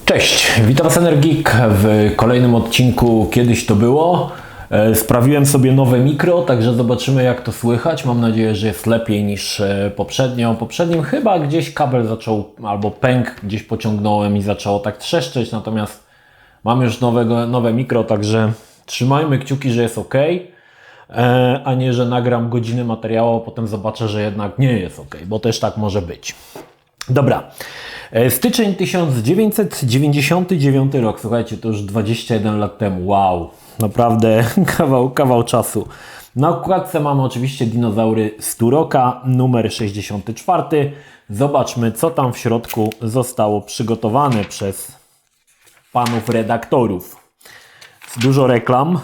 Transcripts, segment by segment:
Cześć, witam Was Energik w kolejnym odcinku Kiedyś to było. Sprawiłem sobie nowe mikro, także zobaczymy jak to słychać. Mam nadzieję, że jest lepiej niż poprzednio. Poprzednim chyba gdzieś kabel zaczął, albo pęk gdzieś pociągnąłem i zaczęło tak trzeszczeć, natomiast mam już nowe mikro, także trzymajmy kciuki, że jest ok, a nie, że nagram godziny materiału, a potem zobaczę, że jednak nie jest ok, bo też tak może być. Dobra. Styczeń 1999 rok, słuchajcie, to już 21 lat temu, wow, naprawdę kawał czasu. Na okładce mamy oczywiście dinozaury z Turoka, numer 64. Zobaczmy, co tam w środku zostało przygotowane przez panów redaktorów. Dużo reklam.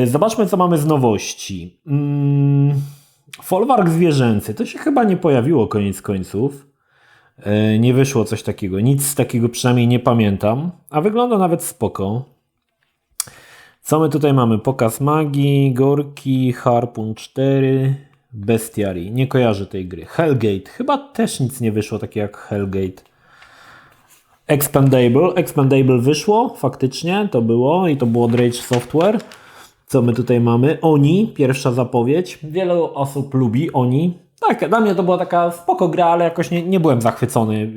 Zobaczmy, co mamy z nowości. Folwark zwierzęcy, to się chyba nie pojawiło koniec końców. Nie wyszło coś takiego, nic takiego przynajmniej nie pamiętam, a wygląda nawet spoko. Co my tutaj mamy? Pokaz magii, Gorki, Harpun 4, Bestiary. Nie kojarzę tej gry. Hellgate, chyba też nic nie wyszło takie jak Hellgate. Expandable wyszło, faktycznie to było i to było od Rage Software. Co my tutaj mamy? Oni, pierwsza zapowiedź. Wielu osób lubi Oni. Tak, dla mnie to była taka spoko gra, ale jakoś nie byłem zachwycony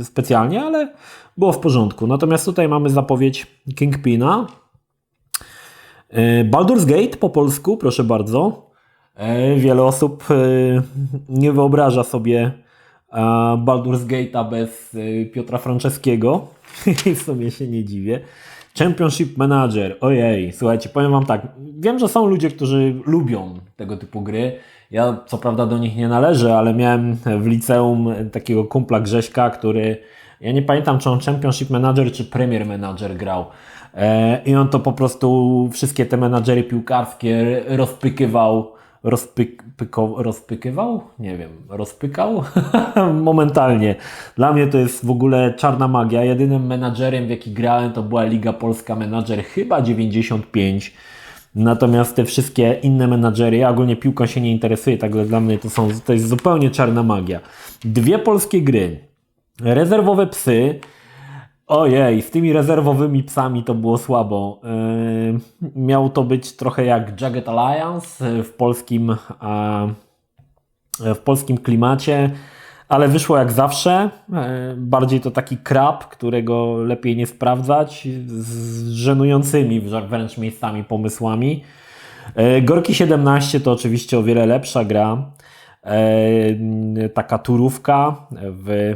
specjalnie, ale było w porządku. Natomiast tutaj mamy zapowiedź Kingpina. Baldur's Gate po polsku, proszę bardzo. Wiele osób nie wyobraża sobie Baldur's Gate'a bez Piotra Franceskiego. I w sumie się nie dziwię. Championship Manager, ojej, słuchajcie, powiem Wam tak, wiem, że są ludzie, którzy lubią tego typu gry, ja co prawda do nich nie należę, ale miałem w liceum takiego kumpla Grześka, który, ja nie pamiętam, czy on Championship Manager, czy Premier Manager grał i on to po prostu wszystkie te menadżery piłkarskie rozpykywał? Nie wiem, rozpykał? Momentalnie. Dla mnie to jest w ogóle czarna magia. Jedynym menadżerem, w jaki grałem, to była Liga Polska Menadżer, chyba 95. Natomiast te wszystkie inne menadżery, ja ogólnie piłką się nie interesuję, także dla mnie to jest zupełnie czarna magia. Dwie polskie gry. Rezerwowe psy. Ojej, z tymi rezerwowymi psami to było słabo. Miało to być trochę jak Jagged Alliance w polskim klimacie, ale wyszło jak zawsze. Bardziej to taki krab, którego lepiej nie sprawdzać, z żenującymi wręcz miejscami pomysłami. Gorki 17 to oczywiście o wiele lepsza gra. Taka turówka w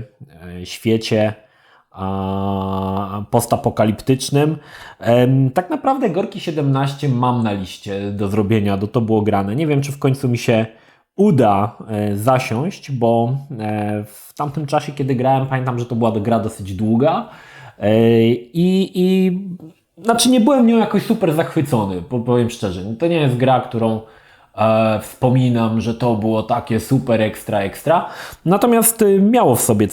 świecie postapokaliptycznym. Tak naprawdę Gorki 17 mam na liście do zrobienia, to było grane. Nie wiem, czy w końcu mi się uda zasiąść, bo w tamtym czasie, kiedy grałem, pamiętam, że to była gra dosyć długa znaczy nie byłem nią jakoś super zachwycony, powiem szczerze. To nie jest gra, którą wspominam, że to było takie super ekstra. Natomiast miało w sobie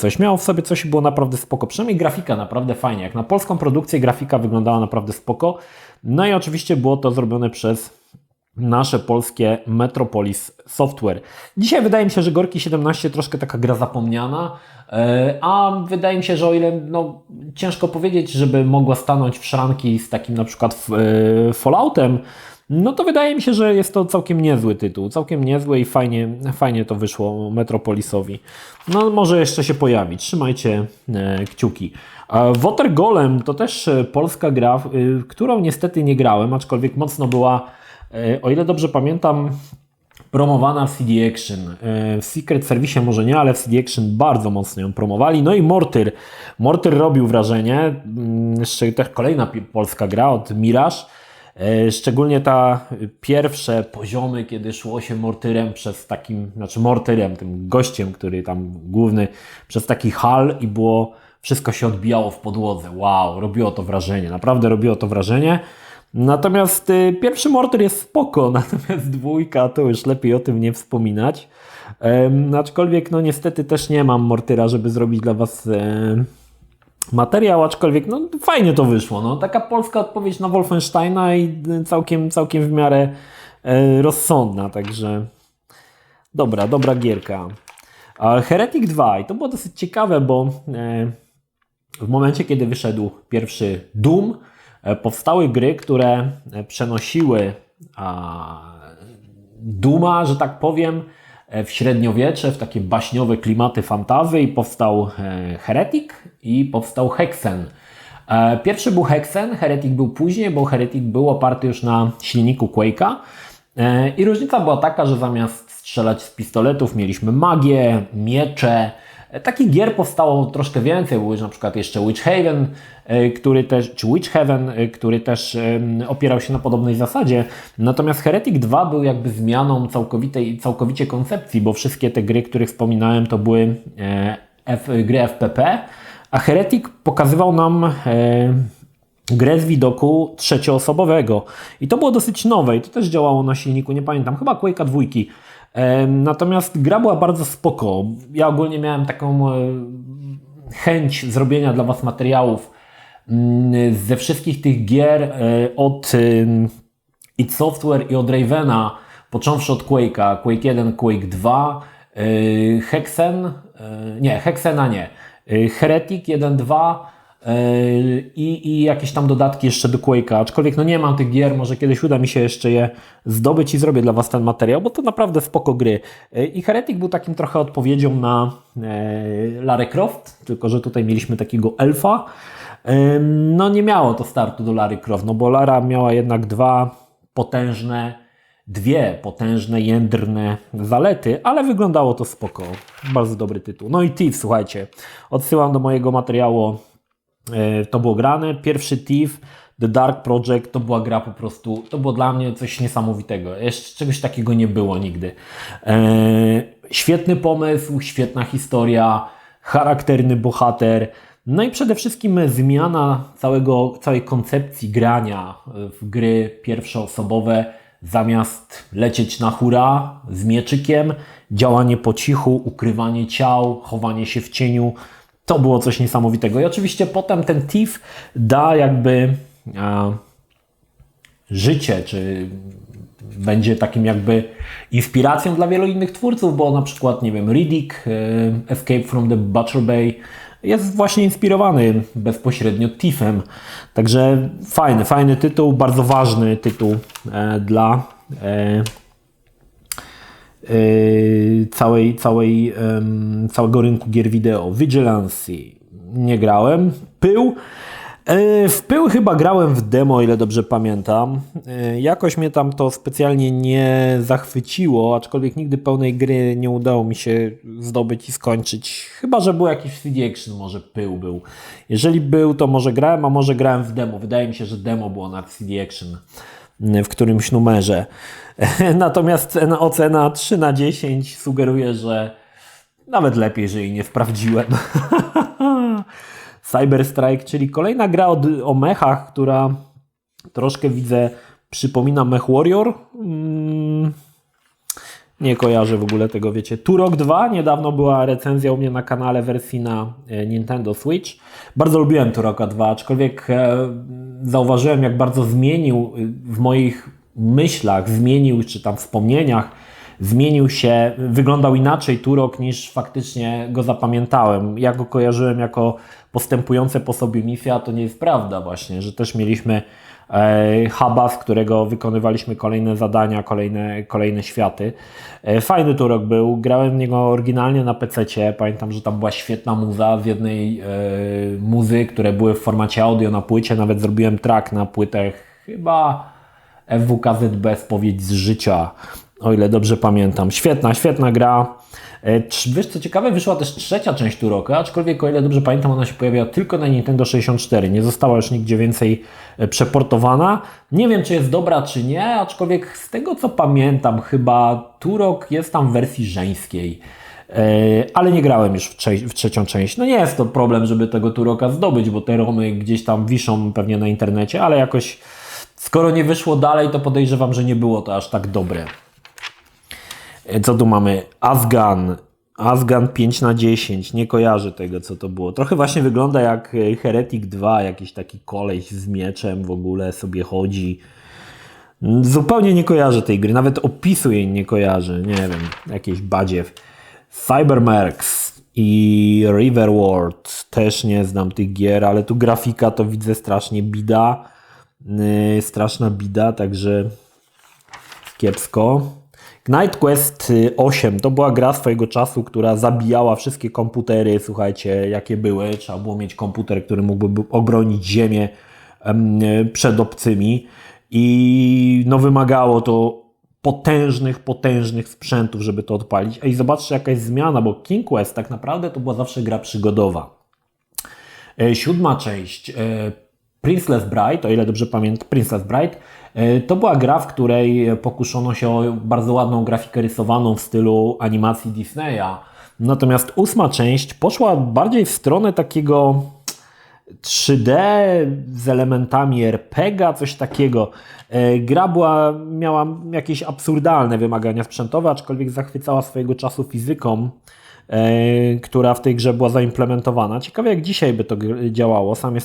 coś i było naprawdę spoko. Przynajmniej grafika naprawdę fajnie. Jak na polską produkcję grafika wyglądała naprawdę spoko. No i oczywiście było to zrobione przez nasze polskie Metropolis Software. Dzisiaj wydaje mi się, że Gorki 17 troszkę taka gra zapomniana, a wydaje mi się, że o ile ciężko powiedzieć, żeby mogła stanąć w szranki z takim na przykład Falloutem, no to wydaje mi się, że jest to całkiem niezły tytuł, całkiem niezły i fajnie to wyszło Metropolisowi. No może jeszcze się pojawi, trzymajcie kciuki. Water Golem to też polska gra, którą niestety nie grałem, aczkolwiek mocno była, o ile dobrze pamiętam, promowana w CD Action. W Secret Service może nie, ale w CD Action bardzo mocno ją promowali. No i Mortyr. Mortyr robił wrażenie. Jeszcze też kolejna polska gra od Mirage. Szczególnie pierwsze poziomy, kiedy szło się Mortyrem Mortyrem, tym gościem, który tam główny, przez taki hal i wszystko się odbijało w podłodze. Wow, robiło to wrażenie, naprawdę robiło to wrażenie. Natomiast pierwszy Mortyr jest spoko, natomiast dwójka to już lepiej o tym nie wspominać. Aczkolwiek niestety też nie mam Mortyra, żeby zrobić dla Was materiał, aczkolwiek fajnie to wyszło. Taka polska odpowiedź na Wolfensteina i całkiem w miarę rozsądna, także dobra gierka. Heretic 2 i to było dosyć ciekawe, bo w momencie, kiedy wyszedł pierwszy Doom, powstały gry, które przenosiły Dooma, że tak powiem, w średniowiecze, w takie baśniowe klimaty fantasy i powstał Heretic i powstał Hexen. Pierwszy był Hexen, Heretic był później, bo Heretic był oparty już na silniku Quake'a i różnica była taka, że zamiast strzelać z pistoletów mieliśmy magię, miecze. Takich gier powstało troszkę więcej, był na przykład jeszcze Witchhaven, który też opierał się na podobnej zasadzie. Natomiast Heretic 2 był jakby zmianą całkowicie koncepcji, bo wszystkie te gry, których wspominałem, to były gry FPP, a Heretic pokazywał nam grę z widoku trzecioosobowego. I to było dosyć nowe i to też działało na silniku, nie pamiętam, chyba Quake'a 2. Natomiast gra była bardzo spoko. Ja ogólnie miałem taką chęć zrobienia dla Was materiałów ze wszystkich tych gier od id Software i od Ravena, począwszy od Quake'a, Quake 1, Quake 2, Hexena nie, Heretic 1, 2 i jakieś tam dodatki jeszcze do Quake'a, aczkolwiek no nie mam tych gier, może kiedyś uda mi się jeszcze je zdobyć i zrobię dla Was ten materiał, bo to naprawdę spoko gry. I Heretic był takim trochę odpowiedzią na Lara Croft, tylko że tutaj mieliśmy takiego elfa. No nie miało to startu do Lary Croft, no bo Lara miała jednak dwie potężne, jędrne zalety, ale wyglądało to spoko. Bardzo dobry tytuł. No i Thief, słuchajcie, odsyłam do mojego materiału, to było grane. Pierwszy Thief, The Dark Project, to była gra po prostu, to było dla mnie coś niesamowitego. Jeszcze czegoś takiego nie było nigdy. Świetny pomysł, świetna historia, charakterny bohater, no i przede wszystkim zmiana całej koncepcji grania w gry pierwszoosobowe. Zamiast lecieć na hura z mieczykiem, działanie po cichu, ukrywanie ciał, chowanie się w cieniu, to było coś niesamowitego. I oczywiście potem ten Thief da jakby życie, czy będzie takim jakby inspiracją dla wielu innych twórców, bo na przykład, nie wiem, Riddick, Escape from the Butcher Bay jest właśnie inspirowany bezpośrednio Thiefem. Także fajny tytuł, bardzo ważny tytuł dla całego rynku gier wideo. Vigilance nie grałem. W Pył chyba grałem w demo, o ile dobrze pamiętam. Jakoś mnie tam to specjalnie nie zachwyciło, aczkolwiek nigdy pełnej gry nie udało mi się zdobyć i skończyć. Chyba że był jakiś CD Action, może Pył był. Jeżeli był, to może grałem, a może grałem w demo. Wydaje mi się, że demo było na CD Action w którymś numerze. Natomiast ocena 3/10 sugeruje, że nawet lepiej, że jej nie sprawdziłem. Cyber Strike, czyli kolejna gra o mechach, która troszkę widzę przypomina Mech Warrior. Nie kojarzę w ogóle tego, wiecie. Turok 2, niedawno była recenzja u mnie na kanale wersji na Nintendo Switch. Bardzo lubiłem Turoka 2, aczkolwiek zauważyłem, jak bardzo zmienił w moich myślach, czy tam wspomnieniach, zmienił się, wyglądał inaczej Turok niż faktycznie go zapamiętałem. Ja go kojarzyłem jako postępujące po sobie misje, a to nie jest prawda właśnie, że też mieliśmy huba, z którego wykonywaliśmy kolejne zadania, kolejne światy. Fajny Turok był, grałem w niego oryginalnie na PC-cie, pamiętam, że tam była świetna muza z jednej muzy, które były w formacie audio na płycie, nawet zrobiłem track na płytę chyba FWKZB Spowiedź z życia, o ile dobrze pamiętam. Świetna gra. Wiesz, co ciekawe, wyszła też trzecia część Turoka, aczkolwiek o ile dobrze pamiętam, ona się pojawiła tylko na Nintendo 64. Nie została już nigdzie więcej przeportowana. Nie wiem, czy jest dobra, czy nie, aczkolwiek z tego, co pamiętam, chyba Turok jest tam w wersji żeńskiej. Ale nie grałem już w trzecią część. No nie jest to problem, żeby tego Turoka zdobyć, bo te romy gdzieś tam wiszą pewnie na internecie, ale jakoś skoro nie wyszło dalej, to podejrzewam, że nie było to aż tak dobre. Co tu mamy? Azgan 5/10. Nie kojarzę tego, co to było. Trochę właśnie wygląda jak Heretic 2. Jakiś taki koleś z mieczem w ogóle sobie chodzi. Zupełnie nie kojarzę tej gry. Nawet opisu jej nie kojarzę. Nie wiem. Jakieś badziew. Cybermercs. i River World. Też nie znam tych gier, ale tu grafika to widzę strasznie bida. Straszna bida, także kiepsko. Knight Quest 8 to była gra swojego czasu, która zabijała wszystkie komputery, słuchajcie, jakie były. Trzeba było mieć komputer, który mógłby obronić ziemię przed obcymi i no wymagało to potężnych sprzętów, żeby to odpalić. I zobaczcie, jaka jest zmiana, bo King Quest tak naprawdę to była zawsze gra przygodowa. 7. część Princess Bride, o ile dobrze pamiętam, Princess Bride, to była gra, w której pokuszono się o bardzo ładną grafikę rysowaną w stylu animacji Disneya. Natomiast 8. część poszła bardziej w stronę takiego 3D z elementami RPG, coś takiego. Gra miała jakieś absurdalne wymagania sprzętowe, aczkolwiek zachwycała swojego czasu fizyką, która w tej grze była zaimplementowana. Ciekawe, jak dzisiaj by to działało. Sam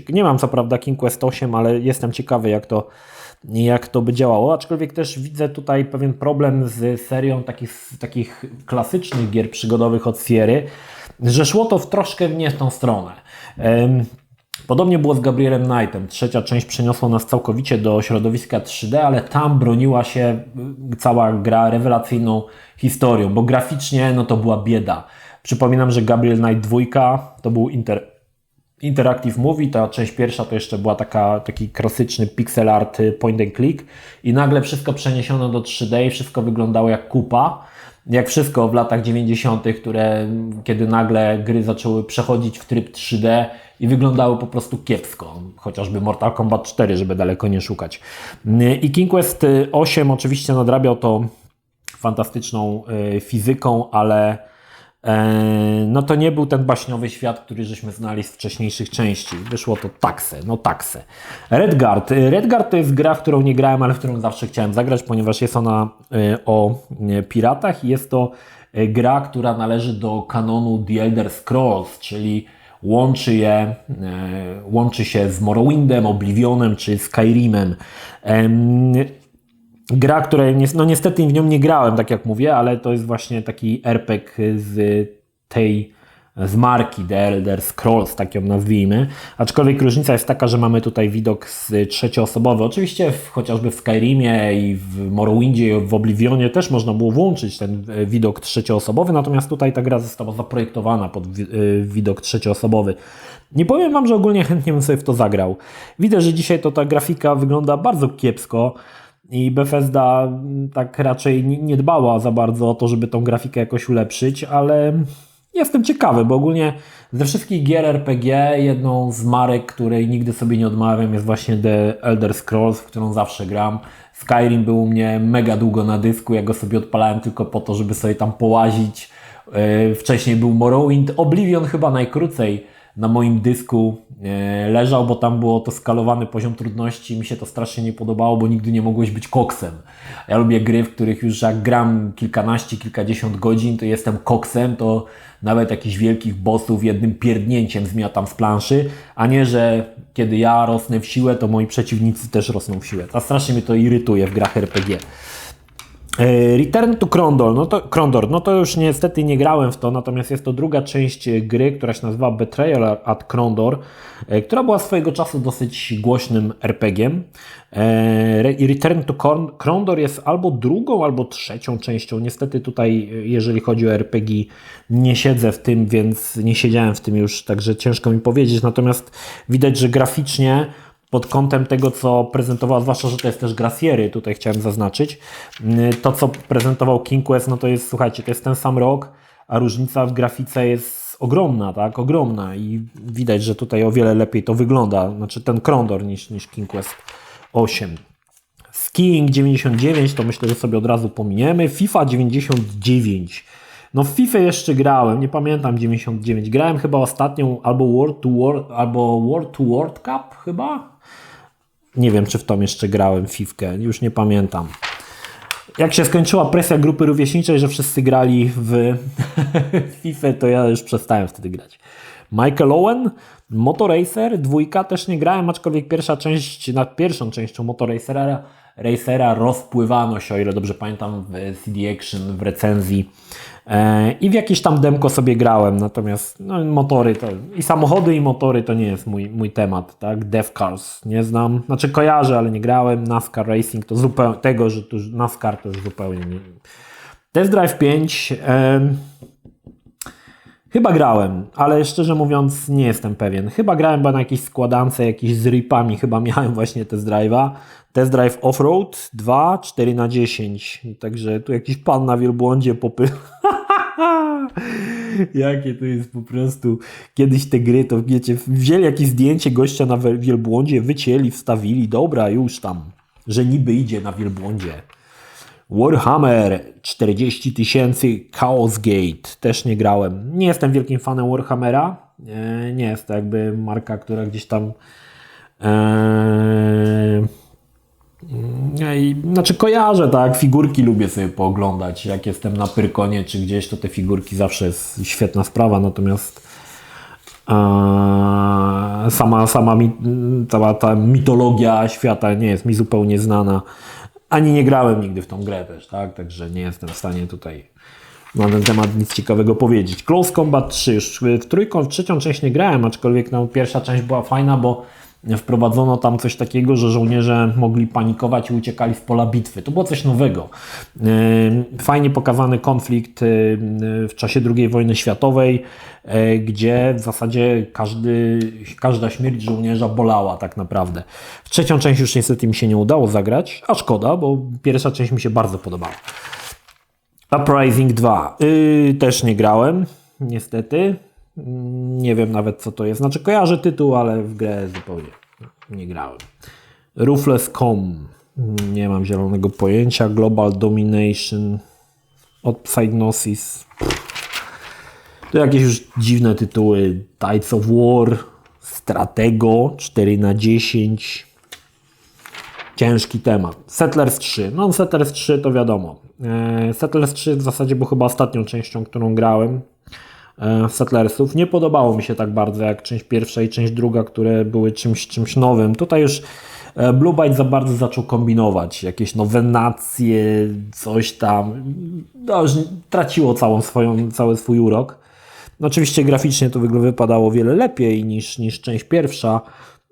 nie mam co prawda King Quest 8, ale jestem ciekawy, jak to by działało, aczkolwiek też widzę tutaj pewien problem z serią takich klasycznych gier przygodowych od Sierry, że szło to troszkę nie w tą stronę. Podobnie było z Gabrielem Knightem. 3. część przeniosła nas całkowicie do środowiska 3D, ale tam broniła się cała gra rewelacyjną historią, bo graficznie no to była bieda. Przypominam, że Gabriel Knight 2 to był Interactive Movie, ta część pierwsza to jeszcze była taki klasyczny pixel art point and click i nagle wszystko przeniesiono do 3D i wszystko wyglądało jak kupa. Jak wszystko w latach 90., kiedy nagle gry zaczęły przechodzić w tryb 3D i wyglądały po prostu kiepsko. Chociażby Mortal Kombat 4, żeby daleko nie szukać. I King Quest 8 oczywiście nadrabiał to fantastyczną fizyką, ale no to nie był ten baśniowy świat, który żeśmy znali z wcześniejszych części. Wyszło to taksę. Redguard to jest gra, w którą nie grałem, ale w którą zawsze chciałem zagrać, ponieważ jest ona o piratach i jest to gra, która należy do kanonu The Elder Scrolls, czyli łączy się z Morrowindem, Oblivionem czy Skyrimem. Gra, której no niestety w nią nie grałem, tak jak mówię, ale to jest właśnie taki RPG z marki The Elder Scrolls, tak ją nazwijmy. Aczkolwiek różnica jest taka, że mamy tutaj widok trzecioosobowy. Oczywiście chociażby w Skyrimie i w Morrowindzie i w Oblivionie też można było włączyć ten widok trzecioosobowy, natomiast tutaj ta gra została zaprojektowana pod widok trzecioosobowy. Nie powiem Wam, że ogólnie chętnie bym sobie w to zagrał. Widzę, że dzisiaj ta grafika wygląda bardzo kiepsko. I Bethesda tak raczej nie dbała za bardzo o to, żeby tą grafikę jakoś ulepszyć, ale jestem ciekawy, bo ogólnie ze wszystkich gier RPG jedną z marek, której nigdy sobie nie odmawiam, jest właśnie The Elder Scrolls, w którą zawsze gram. Skyrim był u mnie mega długo na dysku, ja go sobie odpalałem tylko po to, żeby sobie tam połazić. Wcześniej był Morrowind, Oblivion chyba najkrócej na moim dysku leżał, bo tam było to skalowany poziom trudności. Mi się to strasznie nie podobało, bo nigdy nie mogłeś być koksem. Ja lubię gry, w których już jak gram kilkadziesiąt godzin, to jestem koksem, to nawet jakichś wielkich bossów jednym pierdnięciem zmiatam z planszy, a nie, że kiedy ja rosnę w siłę, to moi przeciwnicy też rosną w siłę. A strasznie mnie to irytuje w grach RPG. Return to Krondor, no to już niestety nie grałem w to, natomiast jest to druga część gry, która się nazywa Betrayal at Krondor, która była swojego czasu dosyć głośnym RPG-iem. Return to Krondor jest albo drugą, albo trzecią częścią. Niestety tutaj, jeżeli chodzi o RPG, nie siedzę w tym, więc nie siedziałem w tym już, także ciężko mi powiedzieć, natomiast widać, że graficznie pod kątem tego, co prezentował, zwłaszcza, że to jest też gra Sierry, tutaj chciałem zaznaczyć, to, co prezentował King Quest, no to jest, słuchajcie, to jest ten sam rok, a różnica w grafice jest ogromna, tak, ogromna i widać, że tutaj o wiele lepiej to wygląda, znaczy ten Krondor niż King Quest 8. Skiing 99, to myślę, że sobie od razu pominiemy. FIFA 99. No w FIFA jeszcze grałem, nie pamiętam 99. Grałem chyba ostatnią albo World to World Cup chyba? Nie wiem, czy w tą jeszcze grałem Fifkę, już nie pamiętam. Jak się skończyła presja grupy rówieśniczej, że wszyscy grali w FIFA, to ja już przestałem wtedy grać. Michael Owen, Motor Racer 2 też nie grałem, aczkolwiek pierwszą częścią Motor Racera Racera rozpływano się, o ile dobrze pamiętam, w CD Action, w recenzji. I w jakieś tam demko sobie grałem, natomiast no, motory to i samochody i motory to nie jest mój temat, tak? Dev Cars nie znam, znaczy kojarzę, ale nie grałem. NASCAR Racing to zupełnie, tego, że tu NASCAR to już zupełnie nie. Test Drive 5 chyba grałem, ale szczerze mówiąc nie jestem pewien. Chyba grałem na jakiejś składance, jakiś z ripami, chyba miałem właśnie Test Drive'a. Test Drive Offroad 2, 4/10. Także tu jakiś pan na wielbłądzie Jakie to jest po prostu. Kiedyś te gry, to wiecie, wzięli jakieś zdjęcie gościa na wielbłądzie, wycięli, wstawili, dobra, już tam, że niby idzie na wielbłądzie. Warhammer 40 000 Chaos Gate. Też nie grałem. Nie jestem wielkim fanem Warhammera. Nie jest to jakby marka, która gdzieś tam znaczy kojarzę, tak, figurki lubię sobie pooglądać, jak jestem na Pyrkonie czy gdzieś, to te figurki zawsze jest świetna sprawa, natomiast cała ta mitologia świata nie jest mi zupełnie znana, ani nie grałem nigdy w tą grę też, tak, także nie jestem w stanie tutaj na ten temat nic ciekawego powiedzieć. Close Combat 3, już w trzecią część nie grałem, aczkolwiek no, pierwsza część była fajna, bo wprowadzono tam coś takiego, że żołnierze mogli panikować i uciekali z pola bitwy. To było coś nowego. Fajnie pokazany konflikt w czasie II wojny światowej, gdzie w zasadzie każda śmierć żołnierza bolała tak naprawdę. W trzecią część już niestety mi się nie udało zagrać, a szkoda, bo pierwsza część mi się bardzo podobała. Uprising 2. Też nie grałem, niestety. Nie wiem nawet co to jest. Znaczy kojarzę tytuł, ale w grę zupełnie nie grałem. Ruthless.com. Nie mam zielonego pojęcia. Global Domination od Psygnosis. To jakieś już dziwne tytuły. Tides of War. Stratego 4/10. Ciężki temat. Settlers 3. No Settlers 3 to wiadomo. Settlers 3 w zasadzie był chyba ostatnią częścią, którą grałem. Settlersów. Nie podobało mi się tak bardzo jak część pierwsza i część druga, które były czymś nowym. Tutaj już Blue Byte za bardzo zaczął kombinować. Jakieś nowe nacje, coś tam. No, już traciło cały swój urok. No, oczywiście graficznie to wypadało o wiele lepiej niż część pierwsza,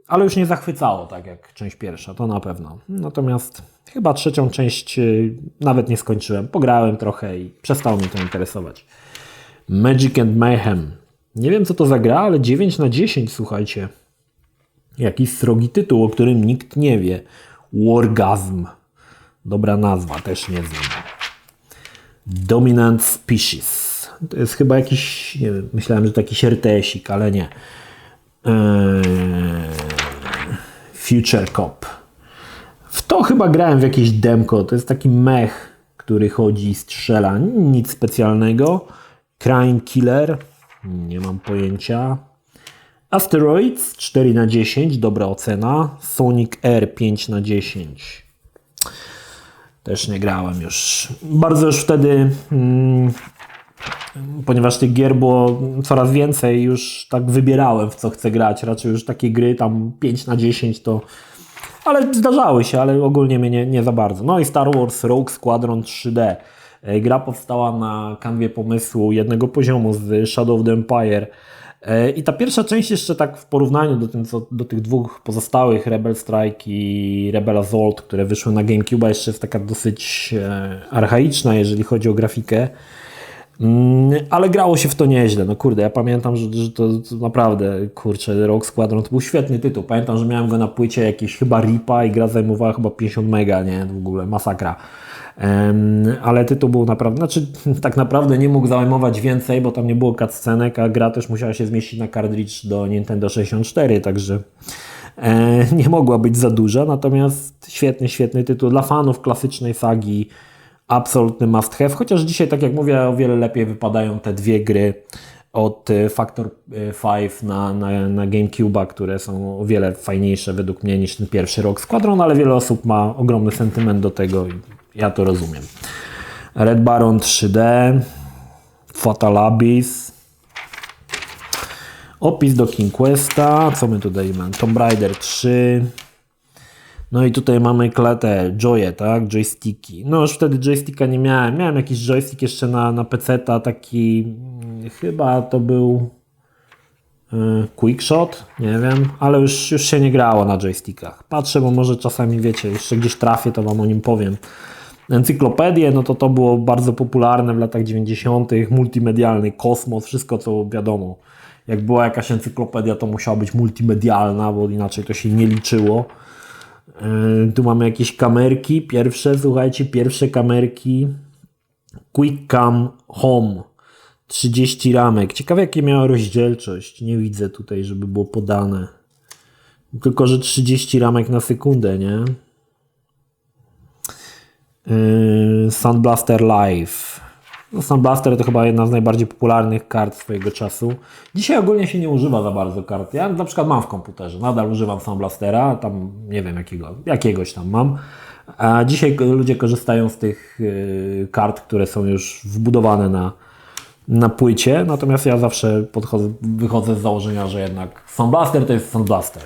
ale już nie zachwycało tak jak część pierwsza, to na pewno. Natomiast chyba trzecią część nawet nie skończyłem. Pograłem trochę i przestało mnie to interesować. Magic and Mayhem. Nie wiem co to za gra, ale 9/10, słuchajcie. Jakiś srogi tytuł, o którym nikt nie wie. Wargasm. Dobra nazwa, też nie znam. Dominant Species. To jest chyba jakiś, nie wiem, myślałem, że to jakiś RTS-ik, ale nie. Future Cop. W to chyba grałem w jakieś demko. To jest taki mech, który chodzi i strzela. Nic specjalnego. Crime Killer, nie mam pojęcia. Asteroids 4/10, dobra ocena. Sonic R 5/10. Też nie grałem już. Bardzo już wtedy, ponieważ tych gier było coraz więcej, już tak wybierałem w co chcę grać. Raczej już takie gry tam 5/10 to... Ale zdarzały się, ale ogólnie mnie nie za bardzo. No i Star Wars Rogue Squadron 3D. Gra powstała na kanwie pomysłu jednego poziomu z Shadow of the Empire. I ta pierwsza część jeszcze tak w porównaniu do tych dwóch pozostałych, Rebel Strike i Rebel Assault, które wyszły na GameCube, jeszcze jest taka dosyć archaiczna, jeżeli chodzi o grafikę. Ale grało się w to nieźle. No kurde, ja pamiętam, że to naprawdę, kurczę, Rogue Squadron to był świetny tytuł. Pamiętam, że miałem go na płycie jakieś chyba ripa i gra zajmowała chyba 50 mega, nie? W ogóle masakra. Ale tytuł był naprawdę, znaczy tak naprawdę nie mógł zajmować więcej, bo tam nie było cutscenek, a gra też musiała się zmieścić na kartridż do Nintendo 64, także nie mogła być za duża, natomiast świetny tytuł dla fanów klasycznej sagi, absolutny must have, chociaż dzisiaj, tak jak mówię, o wiele lepiej wypadają te dwie gry od Factor 5 na GameCube'a, które są o wiele fajniejsze według mnie niż ten pierwszy Rogue Squadron, ale wiele osób ma ogromny sentyment do tego i ja to rozumiem. Red Baron 3D, Fatal Abyss, opis do King Questa, co my tutaj mamy? Tomb Raider 3, No i tutaj mamy te joye, tak? Joysticki. No już wtedy joysticka nie miałem. Miałem jakiś joystick jeszcze na PC-ta, taki chyba to był Quickshot, nie wiem, ale już się nie grało na joystickach. Patrzę, bo może czasami wiecie, jeszcze gdzieś trafię, to wam o nim powiem. Encyklopedie, no to było bardzo popularne w latach 90. Multimedialny kosmos, wszystko co wiadomo. Jak była jakaś encyklopedia, to musiała być multimedialna, bo inaczej to się nie liczyło. Tu mamy jakieś kamerki, pierwsze kamerki QuickCam Home 30 ramek. Ciekawe jakie miała rozdzielczość, nie widzę tutaj, żeby było podane. Tylko, że 30 ramek na sekundę, nie? Sound Blaster Live. No, Sound Blaster to chyba jedna z najbardziej popularnych kart swojego czasu. Dzisiaj ogólnie się nie używa za bardzo kart. Ja na przykład mam w komputerze, nadal używam Sound Blastera, tam nie wiem jakiegoś tam mam. A dzisiaj ludzie korzystają z tych kart, które są już wbudowane na płycie, natomiast ja zawsze wychodzę z założenia, że jednak Sound Blaster to jest Sound Blaster.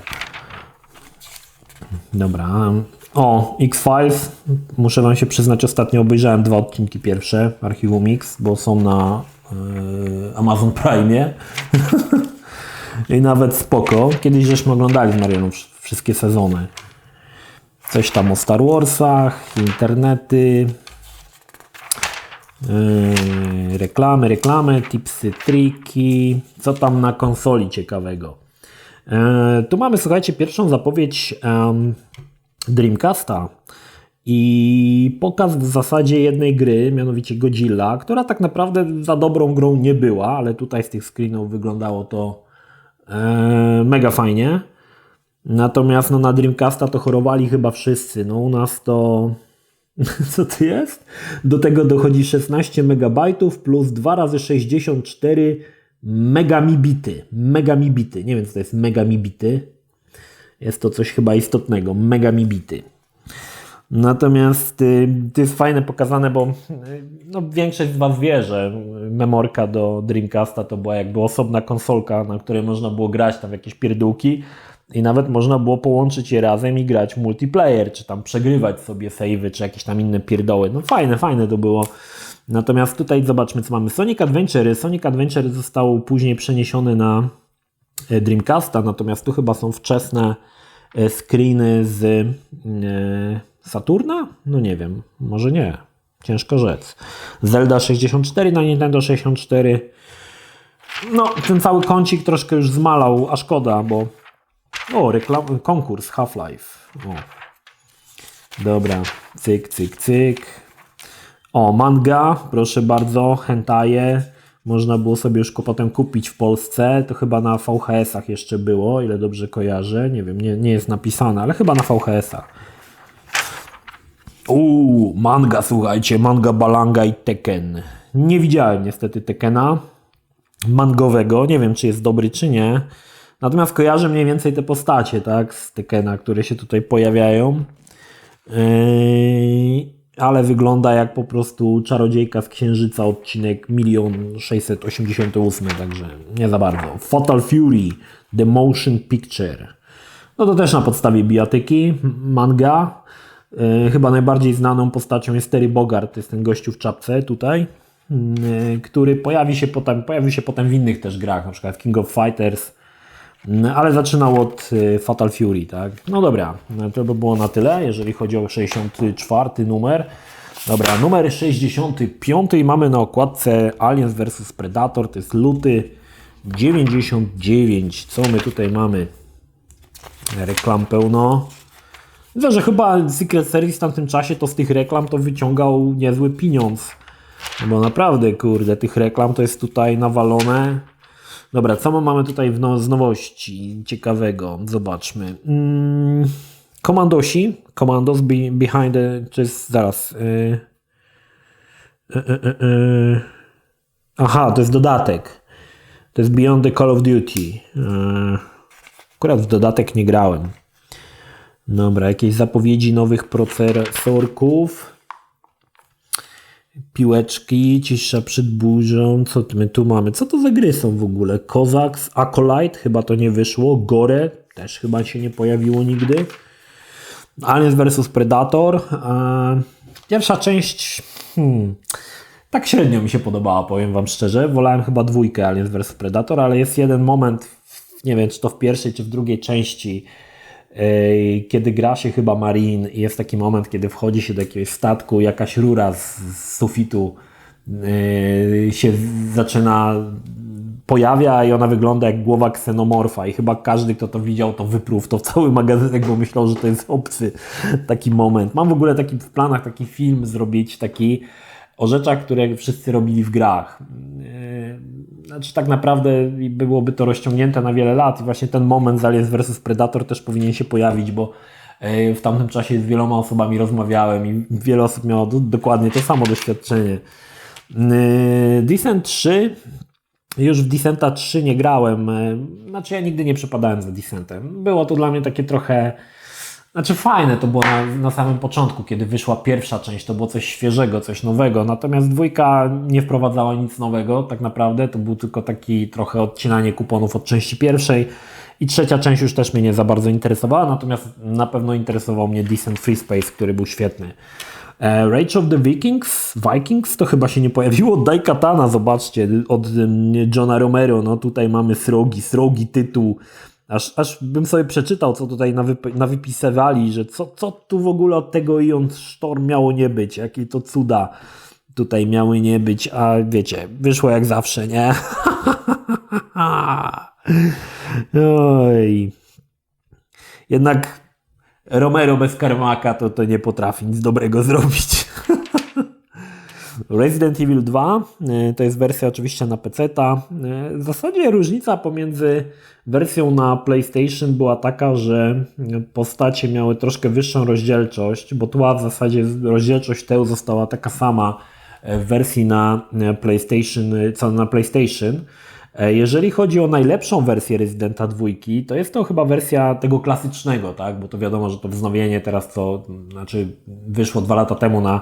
Dobra. O, X-Files. Muszę wam się przyznać, ostatnio obejrzałem 2 odcinki pierwsze Archiwum X, bo są na Amazon Prime'ie. I nawet spoko. Kiedyś żeśmy oglądali z Marianą wszystkie sezony. Coś tam o Star Warsach, internety, reklamy, tipsy, triki. Co tam na konsoli ciekawego? Tu mamy, słuchajcie, pierwszą zapowiedź Dreamcasta i pokaz w zasadzie jednej gry, mianowicie Godzilla, która tak naprawdę za dobrą grą nie była, ale tutaj z tych screenów wyglądało to mega fajnie. Natomiast no, na Dreamcasta to chorowali chyba wszyscy. No u nas to... Co to jest? Do tego dochodzi 16 MB plus 2 razy 64 megamibity. Megamibity. Nie wiem, co to jest megamibity. Jest to coś chyba istotnego. Megamibity. Natomiast to jest fajne pokazane, bo no, większość z Was wie, że memorka do Dreamcasta to była jakby osobna konsolka, na której można było grać tam w jakieś pierdółki i nawet można było połączyć je razem i grać w multiplayer, czy tam przegrywać sobie save'y, czy jakieś tam inne pierdoły. No fajne to było. Natomiast tutaj zobaczmy, co mamy. Sonic Adventure. Sonic Adventure został później przeniesiony na Dreamcasta, natomiast tu chyba są wczesne screeny z Saturna? No nie wiem, może nie. Ciężko rzec. Zelda 64 na Nintendo 64. No, ten cały kącik troszkę już zmalał, a szkoda, bo... O, konkurs Half-Life. O. Dobra, cyk. O, manga, proszę bardzo, hentaje. Można było sobie już potem kupić w Polsce. To chyba na VHS-ach jeszcze było, ile dobrze kojarzę. Nie wiem, nie jest napisane, ale chyba na VHS-ach. Manga, słuchajcie, manga Balanga i Tekken. Nie widziałem niestety Tekkena mangowego. Nie wiem, czy jest dobry, czy nie. Natomiast kojarzę mniej więcej te postacie, tak, z Tekkena, które się tutaj pojawiają. Ale wygląda jak po prostu Czarodziejka z Księżyca, odcinek 1 688, także nie za bardzo. Fatal Fury, The Motion Picture. No to też na podstawie bijatyki, manga. Chyba najbardziej znaną postacią jest Terry Bogard, to jest ten gościu w czapce tutaj, który pojawi się potem w innych też grach, na przykład w King of Fighters, ale zaczynał od Fatal Fury, tak? No dobra, to by było na tyle, jeżeli chodzi o 64 numer. Dobra, numer 65 mamy na okładce Aliens vs Predator, to jest luty 99. Co my tutaj mamy? Reklam pełno. Widzę, że chyba Secret Service w tamtym czasie to z tych reklam to wyciągał niezły pieniądz. Bo naprawdę, kurde, tych reklam to jest tutaj nawalone. Dobra, co mamy tutaj z nowości ciekawego? Zobaczmy. Commandos behind the... To jest zaraz... Aha, to jest dodatek. To jest Beyond the Call of Duty. Akurat w dodatek nie grałem. Dobra, jakieś zapowiedzi nowych procesorków. Piłeczki, cisza przed burzą. Co my tu mamy? Co to za gry są w ogóle? Cossacks, Acolyte, chyba to nie wyszło. Gore, też chyba się nie pojawiło nigdy. Aliens vs Predator. Pierwsza część tak średnio mi się podobała, powiem wam szczerze. Wolałem chyba dwójkę Aliens vs Predator, ale jest jeden moment, nie wiem czy to w pierwszej czy w drugiej części, kiedy gra się chyba Marine i jest taki moment, kiedy wchodzi się do jakiegoś statku, jakaś rura z sufitu się zaczyna pojawia i ona wygląda jak głowa ksenomorfa i chyba każdy, kto to widział, to wyprół to w cały magazynek, bo myślał, że to jest obcy taki moment. Mam w ogóle taki w planach taki film zrobić, taki o rzeczach, które wszyscy robili w grach. Znaczy tak naprawdę byłoby to rozciągnięte na wiele lat i właśnie ten moment z Aliens vs Predator też powinien się pojawić, bo w tamtym czasie z wieloma osobami rozmawiałem i wiele osób miało dokładnie to samo doświadczenie. Descent 3. Już w Descenta 3 nie grałem. Znaczy ja nigdy nie przepadałem za Descentem. Było to dla mnie takie trochę... Znaczy fajne to było na samym początku, kiedy wyszła pierwsza część, to było coś świeżego, coś nowego. Natomiast dwójka nie wprowadzała nic nowego tak naprawdę. To był tylko taki trochę odcinanie kuponów od części pierwszej. I trzecia część już też mnie nie za bardzo interesowała. Natomiast na pewno interesował mnie Descent Free Space, który był świetny. Rage of the Vikings to chyba się nie pojawiło. Daikatana, zobaczcie, od Johna Romero. No tutaj mamy srogi tytuł. Aż bym sobie przeczytał, co tutaj nawypisywali, że co tu w ogóle od tego Ion Storm miało nie być. Jakie to cuda tutaj miały nie być. A wiecie, wyszło jak zawsze, nie? Oj. Jednak Romero bez Carmacka to nie potrafi nic dobrego zrobić. Resident Evil 2 to jest wersja oczywiście na PC-ta. W zasadzie różnica pomiędzy wersją na PlayStation była taka, że postacie miały troszkę wyższą rozdzielczość, bo tła w zasadzie rozdzielczość tę została taka sama w wersji na PlayStation, co na PlayStation. Jeżeli chodzi o najlepszą wersję Residenta 2, to jest to chyba wersja tego klasycznego, tak? Bo to wiadomo, że to wznowienie teraz wyszło 2 lata temu na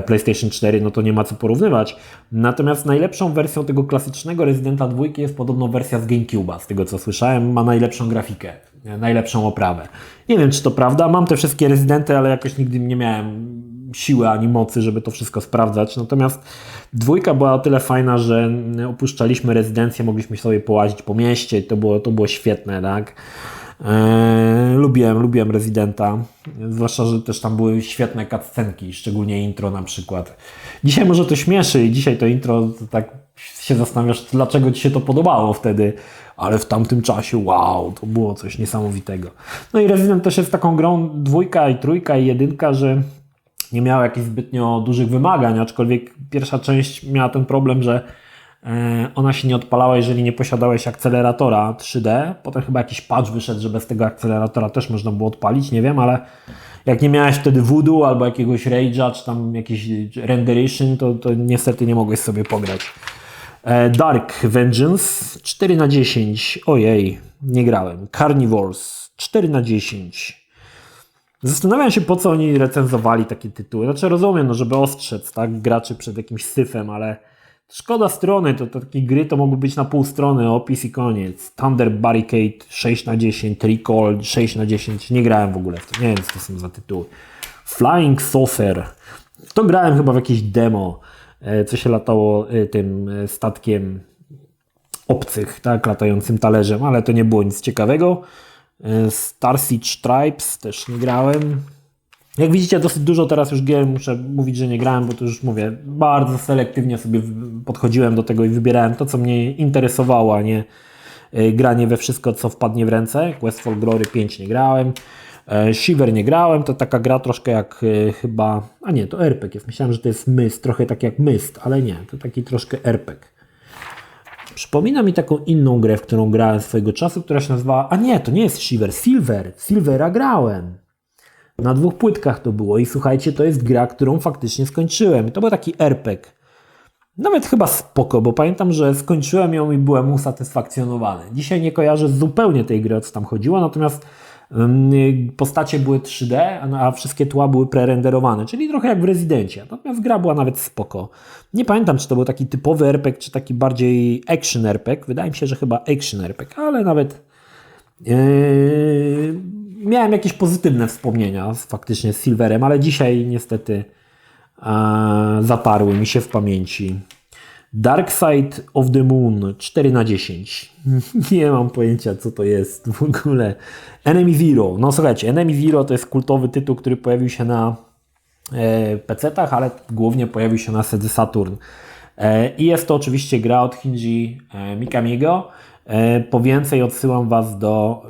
PlayStation 4, no to nie ma co porównywać. Natomiast najlepszą wersją tego klasycznego Residenta 2 jest podobno wersja z GameCube'a, z tego co słyszałem, ma najlepszą grafikę, najlepszą oprawę. Nie wiem, czy to prawda, mam te wszystkie Residenty, ale jakoś nigdy nie miałem siły ani mocy, żeby to wszystko sprawdzać. Natomiast dwójka była o tyle fajna, że opuszczaliśmy rezydencję, mogliśmy sobie połazić po mieście, to było świetne, tak? Lubiłem Residenta, zwłaszcza, że też tam były świetne cutscenki, szczególnie intro na przykład. Dzisiaj może to śmieszy i dzisiaj to intro to tak się zastanawiasz, dlaczego Ci się to podobało wtedy, ale w tamtym czasie wow, to było coś niesamowitego. No i Resident też jest taką grą 2 i 3 i 1, że nie miała jakichś zbytnio dużych wymagań, aczkolwiek pierwsza część miała ten problem, że ona się nie odpalała, jeżeli nie posiadałeś akceleratora 3D. Potem chyba jakiś patch wyszedł, że bez tego akceleratora też można było odpalić, nie wiem, ale jak nie miałeś wtedy Voodoo albo jakiegoś Rage'a, czy tam jakiś Renderation, to niestety nie mogłeś sobie pograć. Dark Vengeance 4/10. Ojej, nie grałem. Carnivores 4/10. Zastanawiam się, po co oni recenzowali takie tytuły. Znaczy rozumiem, no, żeby ostrzec tak, graczy przed jakimś syfem, ale szkoda strony, to takie gry to mogły być na pół strony, opis i koniec. Thunder Barricade 6/10, Recall 6/10, nie grałem w ogóle w to, nie wiem co to są za tytuły. Flying Saucer, to grałem chyba w jakieś demo, co się latało tym statkiem obcych, tak, latającym talerzem, ale to nie było nic ciekawego. Star Siege Tribes też nie grałem. Jak widzicie, dosyć dużo teraz już gier, muszę mówić, że nie grałem, bo to już mówię, bardzo selektywnie sobie podchodziłem do tego i wybierałem to, co mnie interesowało, a nie granie we wszystko, co wpadnie w ręce. Quest for Glory 5 nie grałem. Shiver nie grałem, to taka gra troszkę jak chyba, a nie, to RPG jest. Myślałem, że to jest Myst, trochę tak jak Myst, ale nie, to taki troszkę RPG. Przypomina mi taką inną grę, w którą grałem swojego czasu, która się nazywała, a nie, to nie jest Shiver, Silvera grałem. Na 2 płytkach to było i słuchajcie, to jest gra, którą faktycznie skończyłem. To był taki RPG. Nawet chyba spoko, bo pamiętam, że skończyłem ją i byłem usatysfakcjonowany. Dzisiaj nie kojarzę zupełnie tej gry, o co tam chodziło, natomiast postacie były 3D, a wszystkie tła były prerenderowane, czyli trochę jak w Rezydencie. Natomiast gra była nawet spoko. Nie pamiętam, czy to był taki typowy RPG, czy taki bardziej action RPG. Wydaje mi się, że chyba action RPG, ale nawet miałem jakieś pozytywne wspomnienia faktycznie z Silverem, ale dzisiaj niestety zatarły mi się w pamięci. Dark Side of the Moon 4/10. Nie mam pojęcia, co to jest w ogóle. Enemy Zero. No słuchajcie, Enemy Zero to jest kultowy tytuł, który pojawił się na PC-tach, ale głównie pojawił się na Sega Saturn. I jest to oczywiście gra od Shinji Mikamiego. Po więcej odsyłam Was do...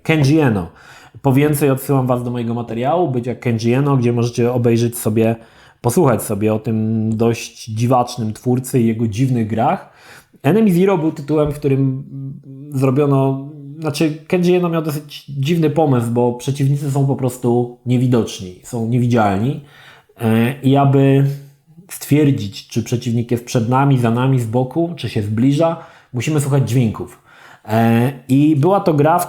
Kenji Eno. Po więcej odsyłam Was do mojego materiału, Być jak Kenji Eno, gdzie możecie obejrzeć sobie, posłuchać sobie o tym dość dziwacznym twórcy i jego dziwnych grach. Enemy Zero był tytułem, w którym zrobiono... Kenji Eno miał dosyć dziwny pomysł, bo przeciwnicy są po prostu niewidoczni, są niewidzialni. I aby stwierdzić, czy przeciwnik jest przed nami, za nami, z boku, czy się zbliża, musimy słuchać dźwięków. I była to gra,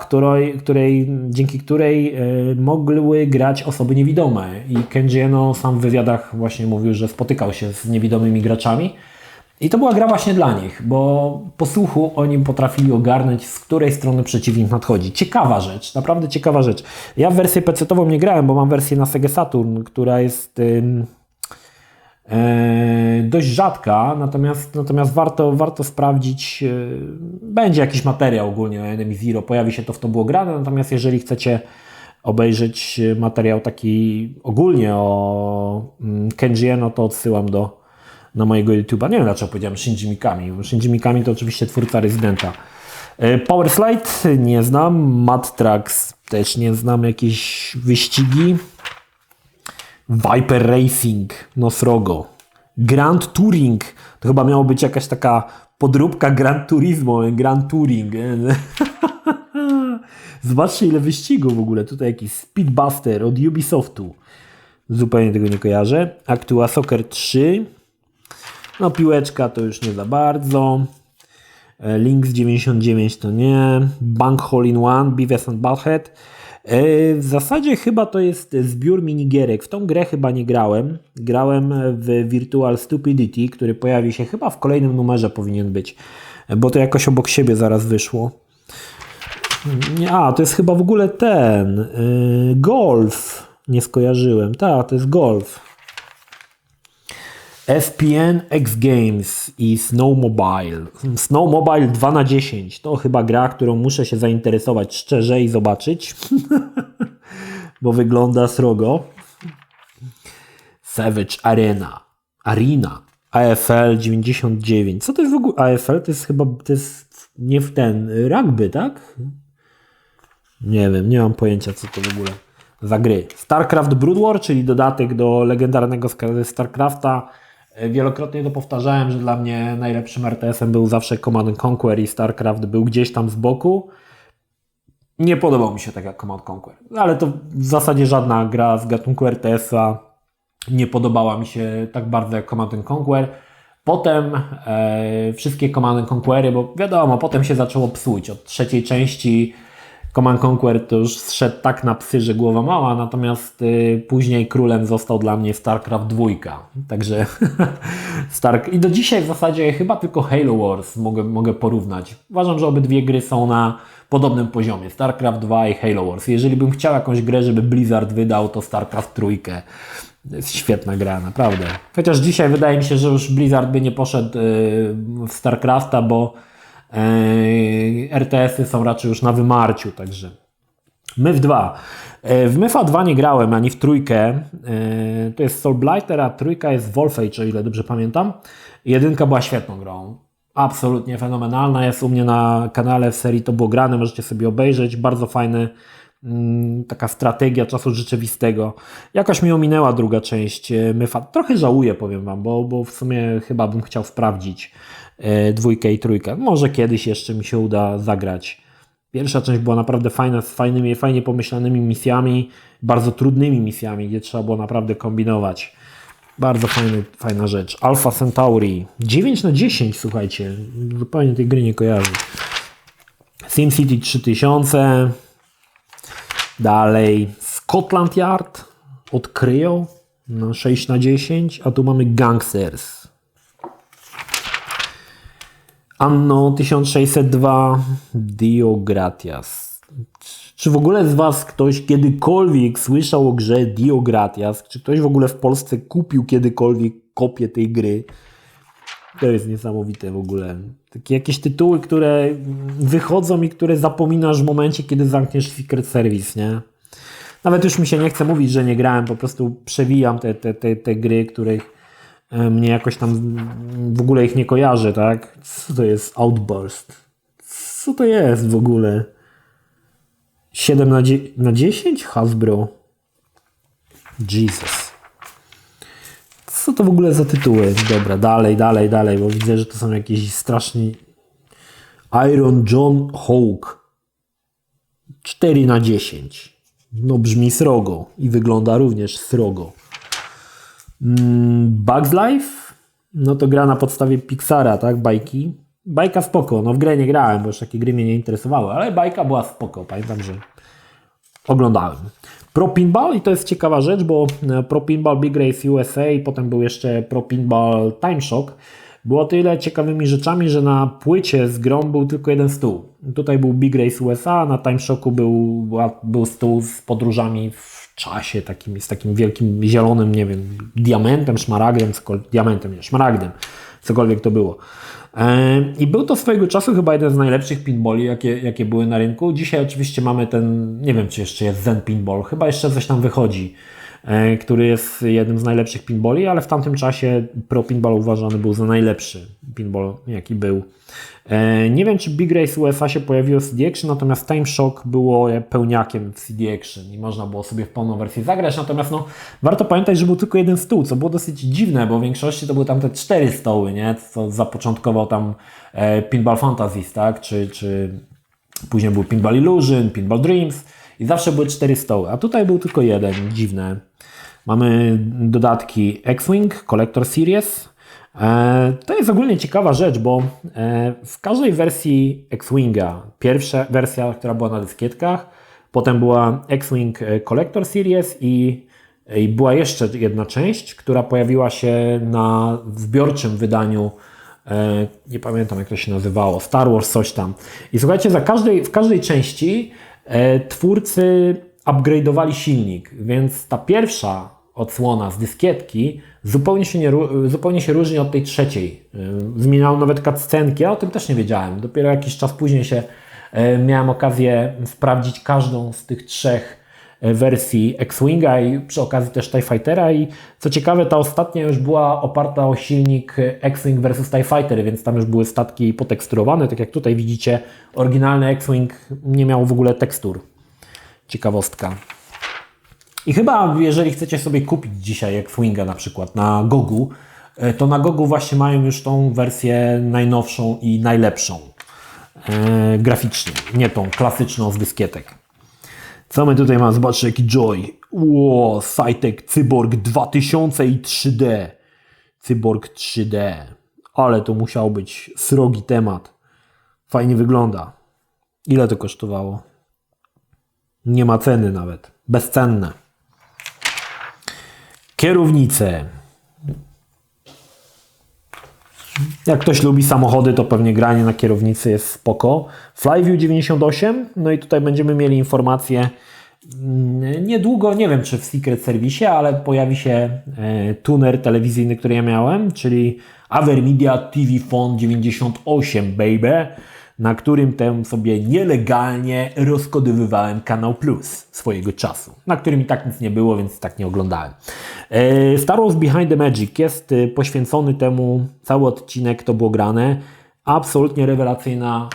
dzięki której mogły grać osoby niewidome. I Kenji Eno sam w wywiadach właśnie mówił, że spotykał się z niewidomymi graczami. I to była gra właśnie dla nich, bo po słuchu oni potrafili ogarnąć, z której strony przeciwnik nadchodzi. Ciekawa rzecz, naprawdę ciekawa rzecz. Ja w wersję PC-tową nie grałem, bo mam wersję na Sega Saturn, która jest dość rzadka, natomiast warto sprawdzić. Będzie jakiś materiał ogólnie o Enemy Zero, pojawi się to w To było grane, natomiast jeżeli chcecie obejrzeć materiał taki ogólnie o Kenji Eno, to odsyłam na mojego YouTube'a. Nie wiem, dlaczego powiedziałem Shinji Mikami. Shinji Mikami to oczywiście twórca Residenta. Power Slide nie znam, Mad Trucks też nie znam, jakieś wyścigi. Viper Racing, Nosrogo. Grand Touring, to chyba miało być jakaś taka podróbka Gran Turismo, Grand Touring. Zobaczcie, ile wyścigów w ogóle. Tutaj jakiś Speedbuster od Ubisoftu. Zupełnie tego nie kojarzę. Actua Soccer 3. No piłeczka to już nie za bardzo. Links 99 to nie. Bank Hole in One, Beavis and Butthead. W zasadzie chyba to jest zbiór minigierek. W tą grę chyba nie grałem. Grałem w Virtual Stupidity, który pojawi się chyba w kolejnym numerze powinien być. Bo to jakoś obok siebie zaraz wyszło. To jest chyba w ogóle ten. Golf. Nie skojarzyłem. Tak, to jest Golf. SPN X Games i Snowmobile. Snowmobile 2/10. To chyba gra, którą muszę się zainteresować szczerze i zobaczyć. Bo wygląda srogo. Savage Arena. AFL 99. Co to jest w ogóle? AFL to jest chyba nie w ten rugby, tak? Nie wiem, nie mam pojęcia, co to w ogóle za gry. StarCraft Brood War, czyli dodatek do legendarnego StarCrafta. Wielokrotnie to powtarzałem, że dla mnie najlepszym RTS-em był zawsze Command & Conquer i StarCraft był gdzieś tam z boku. Nie podobał mi się tak jak Command & Conquer, ale to w zasadzie żadna gra z gatunku RTS-a nie podobała mi się tak bardzo jak Command & Conquer. Potem wszystkie Command & Conquery, bo wiadomo, potem się zaczęło psuć. Od trzeciej części Command Conquer to już zszedł tak na psy, że głowa mała, natomiast później królem został dla mnie StarCraft 2. Także i do dzisiaj w zasadzie chyba tylko Halo Wars mogę porównać. Uważam, że obydwie gry są na podobnym poziomie. StarCraft 2 i Halo Wars. Jeżeli bym chciał jakąś grę, żeby Blizzard wydał, to StarCraft 3. To jest świetna gra, naprawdę. Chociaż dzisiaj wydaje mi się, że już Blizzard by nie poszedł w StarCrafta, bo RTS-y są raczej już na wymarciu, także Myth 2. W Mytha 2 nie grałem, ani w trójkę. To jest Soul Blighter, a trójka jest Wolfage, o ile dobrze pamiętam. Jedynka była świetną grą. Absolutnie fenomenalna. Jest u mnie na kanale w serii To było grane, możecie sobie obejrzeć. Bardzo fajny, taka strategia czasu rzeczywistego. Jakoś mi ominęła druga część Mytha. Trochę żałuję, powiem Wam, bo w sumie chyba bym chciał sprawdzić dwójkę i trójkę. Może kiedyś jeszcze mi się uda zagrać. Pierwsza część była naprawdę fajna, z fajnie pomyślanymi misjami, bardzo trudnymi misjami, gdzie trzeba było naprawdę kombinować. Bardzo fajna rzecz. Alpha Centauri 9/10, słuchajcie. Zupełnie tej gry nie kojarzę. SimCity 3000. Dalej Scotland Yard od Creo na 6/10, a tu mamy Gangsters. Anno 1602 Dio Gratias Czy w ogóle z Was ktoś kiedykolwiek słyszał o grze Dio Gratias? Czy ktoś w ogóle w Polsce kupił kiedykolwiek kopię tej gry? To jest niesamowite w ogóle. Takie jakieś tytuły, które wychodzą i które zapominasz w momencie, kiedy zamkniesz Secret Service, nie? Nawet już mi się nie chce mówić, że nie grałem, po prostu przewijam te gry, których mnie jakoś tam w ogóle ich nie kojarzę, tak? Co to jest Outburst? Co to jest w ogóle? 7 na 10? Hasbro. Jesus. Co to w ogóle za tytuły? Dobra, dalej, bo widzę, że to są jakieś straszni... Iron John Hawk. 4 na 10. No brzmi srogo i wygląda również srogo. Bugs Life? No to gra na podstawie Pixara, tak? Bajki. Bajka spoko, no w grę nie grałem, bo już takie gry mnie nie interesowały, ale bajka była spoko, pamiętam, że oglądałem. Pro Pinball i to jest ciekawa rzecz, bo Pro Pinball Big Race USA i potem był jeszcze Pro Pinball Time Shock. Było tyle ciekawymi rzeczami, że na płycie z grą był tylko jeden stół. Tutaj był Big Race USA, na Time Shocku był stół z podróżami w czasie, z takim wielkim zielonym, nie wiem, diamentem, szmaragdem, szmaragdem, cokolwiek to było. I był to swojego czasu chyba jeden z najlepszych pinballi, jakie były na rynku. Dzisiaj oczywiście mamy ten, nie wiem czy jeszcze jest Zen Pinball, chyba jeszcze coś tam wychodzi, który jest jednym z najlepszych pinballi, ale w tamtym czasie Pro Pinball uważany był za najlepszy pinball, jaki był. Nie wiem, czy Big Race USA się pojawiło w CD Action, natomiast Time Shock było pełniakiem w CD Action i można było sobie w pełną wersję zagrać, natomiast no, warto pamiętać, że był tylko jeden stół, co było dosyć dziwne, bo w większości to były tam te 4 stoły, nie? Co zapoczątkował tam Pinball Fantasies, tak? Czy później był Pinball Illusion, Pinball Dreams i zawsze były 4 stoły, a tutaj był tylko jeden, dziwne. Mamy dodatki X-Wing, Collector Series. To jest ogólnie ciekawa rzecz, bo w każdej wersji X-Winga, pierwsza wersja, która była na dyskietkach, potem była X-Wing Collector Series i była jeszcze jedna część, która pojawiła się na zbiorczym wydaniu, nie pamiętam jak to się nazywało, Star Wars coś tam. I słuchajcie, w każdej części twórcy upgrade'owali silnik, więc ta pierwsza odsłona z dyskietki zupełnie się różni od tej trzeciej. Zmieniało nawet cutscenki, ja o tym też nie wiedziałem. Dopiero jakiś czas później miałem okazję sprawdzić każdą z tych 3 wersji X-Winga i przy okazji też TIE Fightera i co ciekawe, ta ostatnia już była oparta o silnik X-Wing vs TIE Fighter, więc tam już były statki poteksturowane, tak jak tutaj widzicie, oryginalny X-Wing nie miał w ogóle tekstur. Ciekawostka. I chyba jeżeli chcecie sobie kupić dzisiaj X-Winga na przykład na Gogu, to na Gogu właśnie mają już tą wersję najnowszą i najlepszą graficznie, nie tą klasyczną z dyskietek. Co my tutaj mamy? Zobaczcie jaki Joy. Ło, Cytek Cyborg 2000 i 3D. Cyborg 3D. Ale to musiał być srogi temat. Fajnie wygląda. Ile to kosztowało? Nie ma ceny nawet. Bezcenne. Kierownice. Jak ktoś lubi samochody, to pewnie granie na kierownicy jest spoko. Flyview 98. No i tutaj będziemy mieli informacje niedługo, nie wiem czy w Secret Service, ale pojawi się tuner telewizyjny, który ja miałem, czyli Avermedia TV Phone 98 baby, na którym tam sobie nielegalnie rozkodowywałem Kanał Plus swojego czasu, na którym i tak nic nie było, więc tak nie oglądałem. Star Wars Behind the Magic jest poświęcony temu, cały odcinek to było grane. Absolutnie rewelacyjna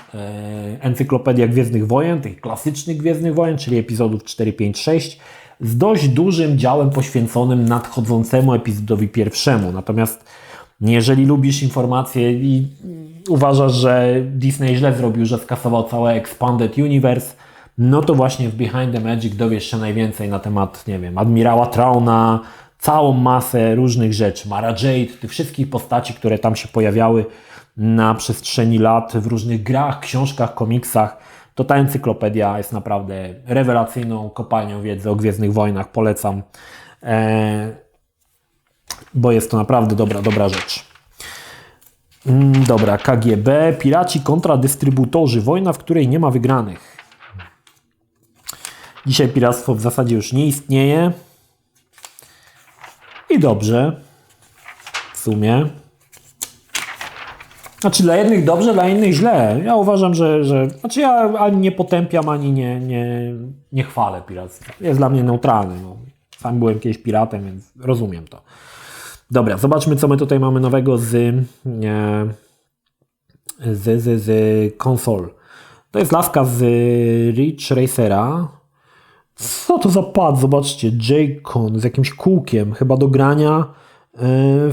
encyklopedia Gwiezdnych Wojen, tych klasycznych Gwiezdnych Wojen, czyli epizodów 4, 5, 6, z dość dużym działem poświęconym nadchodzącemu epizodowi pierwszemu. Natomiast jeżeli lubisz informacje i uważasz, że Disney źle zrobił, że skasował całe Expanded Universe, no to właśnie w Behind the Magic dowiesz się najwięcej na temat, nie wiem, Admirała Trauna, całą masę różnych rzeczy, Mara Jade, tych wszystkich postaci, które tam się pojawiały na przestrzeni lat w różnych grach, książkach, komiksach. To ta encyklopedia jest naprawdę rewelacyjną kopalnią wiedzy o Gwiezdnych Wojnach. Polecam, bo jest to naprawdę dobra rzecz. Dobra, KGB, piraci kontra dystrybutorzy. Wojna, w której nie ma wygranych. Dzisiaj piractwo w zasadzie już nie istnieje. I dobrze. W sumie. Znaczy dla jednych dobrze, dla innych źle. Ja uważam, że znaczy ja ani nie potępiam, ani nie chwalę piractwa. Jest dla mnie neutralny. No. Sam byłem kiedyś piratem, więc rozumiem to. Dobra, zobaczmy, co my tutaj mamy nowego z konsol. To jest laska z Ridge Racera. Co to za pad? Zobaczcie, J-Con z jakimś kółkiem, chyba do grania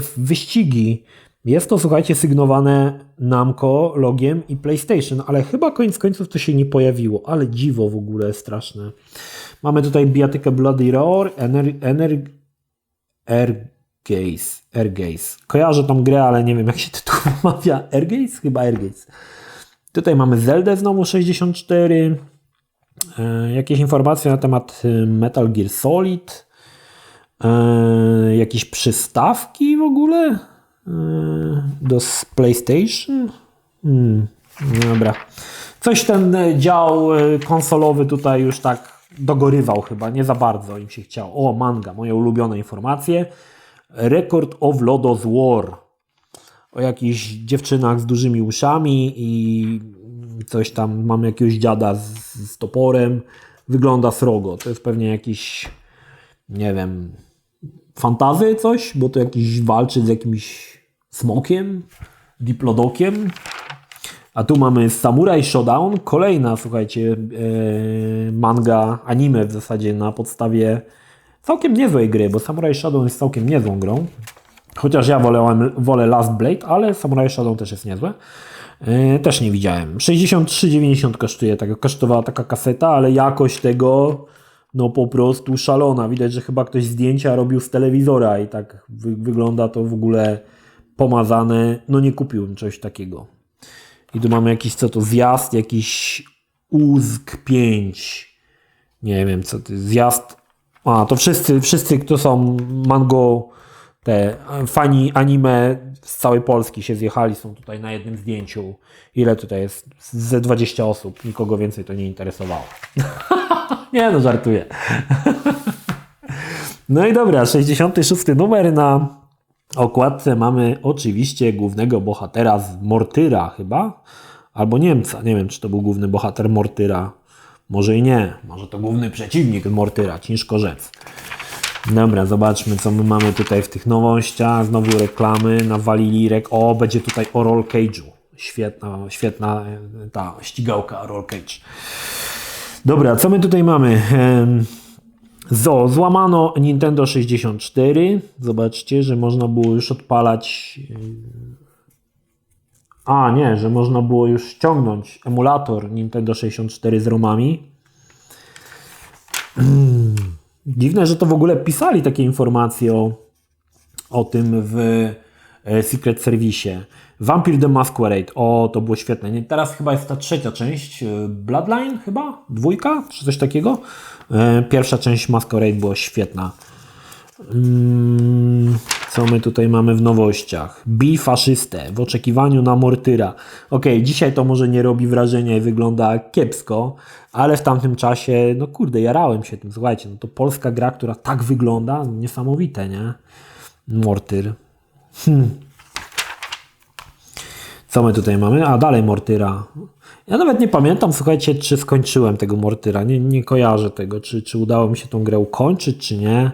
w wyścigi. Jest to, słuchajcie, sygnowane Namco, logiem i PlayStation, ale chyba koniec końców to się nie pojawiło, ale dziwo w ogóle straszne. Mamy tutaj bijatykę Bloody Roar, Airgaze. Kojarzę tą grę, ale nie wiem, jak się tytuł wymawia. Airgaze? Chyba Airgaze. Tutaj mamy Zeldę znowu 64. Jakieś informacje na temat Metal Gear Solid. Jakieś przystawki w ogóle do PlayStation. Dobra. Coś ten dział konsolowy tutaj już tak dogorywał chyba. Nie za bardzo im się chciało. O, manga. Moje ulubione informacje. Record of Lodoss War. O jakichś dziewczynach z dużymi uszami i coś tam. Mamy jakiegoś dziada z toporem. Wygląda srogo. To jest pewnie jakiś, nie wiem, fantazy coś, bo to jakiś walczy z jakimś smokiem, diplodokiem. A tu mamy Samurai Shodown. Kolejna, słuchajcie, manga, anime w zasadzie na podstawie całkiem niezłej gry, bo Samurai Shodown jest całkiem niezłą grą. Chociaż ja wolę Last Blade, ale Samurai Shodown też jest niezłe. Też nie widziałem. 63,90 kosztowała taka kaseta, ale jakość tego no po prostu szalona. Widać, że chyba ktoś zdjęcia robił z telewizora i tak wygląda to w ogóle pomazane. No nie kupiłem czegoś takiego. I tu mamy jakiś, co to, zjazd, jakiś UZK 5. Nie wiem, co to jest. Zjazd. A, to wszyscy, kto są mango, te fani anime z całej Polski się zjechali, są tutaj na jednym zdjęciu. Ile tutaj jest? Ze 20 osób. Nikogo więcej to nie interesowało. Nie no, żartuję. No i dobra, 66 numer na okładce mamy oczywiście głównego bohatera z Mortyra chyba, albo Niemca. Nie wiem, czy to był główny bohater Mortyra. Może i nie. Może to główny przeciwnik Mortyra. Ciężko rzec. Dobra, zobaczmy, co my mamy tutaj w tych nowościach. Znowu reklamy. Nawalili o, będzie tutaj o Roll Cage'u. Świetna ta ścigałka Roll Cage. Dobra, co my tutaj mamy? Złamano Nintendo 64. Zobaczcie, że można było już odpalać. A nie, że można było już ściągnąć emulator Nintendo 64 z ROMami. Dziwne, że to w ogóle pisali takie informacje o tym w Secret Service. Vampire the Masquerade. O, to było świetne. Nie, teraz chyba jest ta trzecia część. Bloodline chyba? Dwójka? Czy coś takiego? Pierwsza część Masquerade była świetna. Co my tutaj mamy w nowościach? Bij faszystę w oczekiwaniu na Mortyra. Okej, dzisiaj to może nie robi wrażenia i wygląda kiepsko, ale w tamtym czasie, no kurde, jarałem się tym. Słuchajcie, no to polska gra, która tak wygląda, niesamowite, nie? Mortyr. Co my tutaj mamy? A, dalej Mortyra. Ja nawet nie pamiętam, słuchajcie, czy skończyłem tego Mortyra. Nie kojarzę tego, czy udało mi się tą grę ukończyć, czy nie.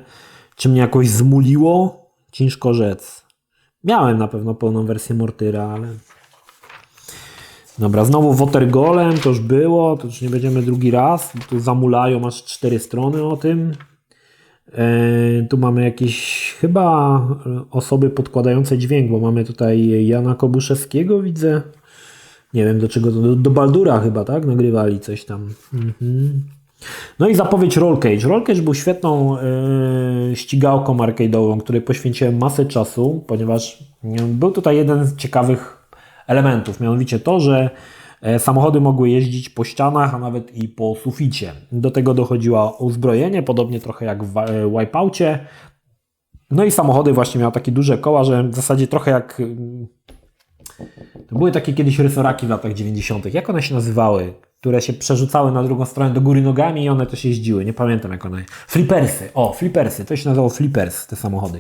Czy mnie jakoś zmuliło? Ciężko rzec. Miałem na pewno pełną wersję Mortyra, ale... Dobra, znowu Water Golem, to już było, to już nie będziemy drugi raz. Tu zamulają aż 4 strony o tym. Tu mamy jakieś chyba osoby podkładające dźwięk, bo mamy tutaj Jana Kobuszewskiego, widzę. Nie wiem do czego to, do Baldura chyba, tak? Nagrywali coś tam. No i zapowiedź Roll Cage. Roll Cage był świetną ścigałką arcade'ową, której poświęciłem masę czasu, ponieważ był tutaj jeden z ciekawych elementów, mianowicie to, że samochody mogły jeździć po ścianach, a nawet i po suficie. Do tego dochodziło uzbrojenie, podobnie trochę jak w Wipeoutie. No i samochody właśnie miały takie duże koła, że w zasadzie trochę jak... To były takie kiedyś rysoraki w latach 90. Jak one się nazywały? które się przerzucały na drugą stronę do góry nogami i one też jeździły. Nie pamiętam jak one... Flippersy. O, flippersy. To się nazywało flippers, te samochody.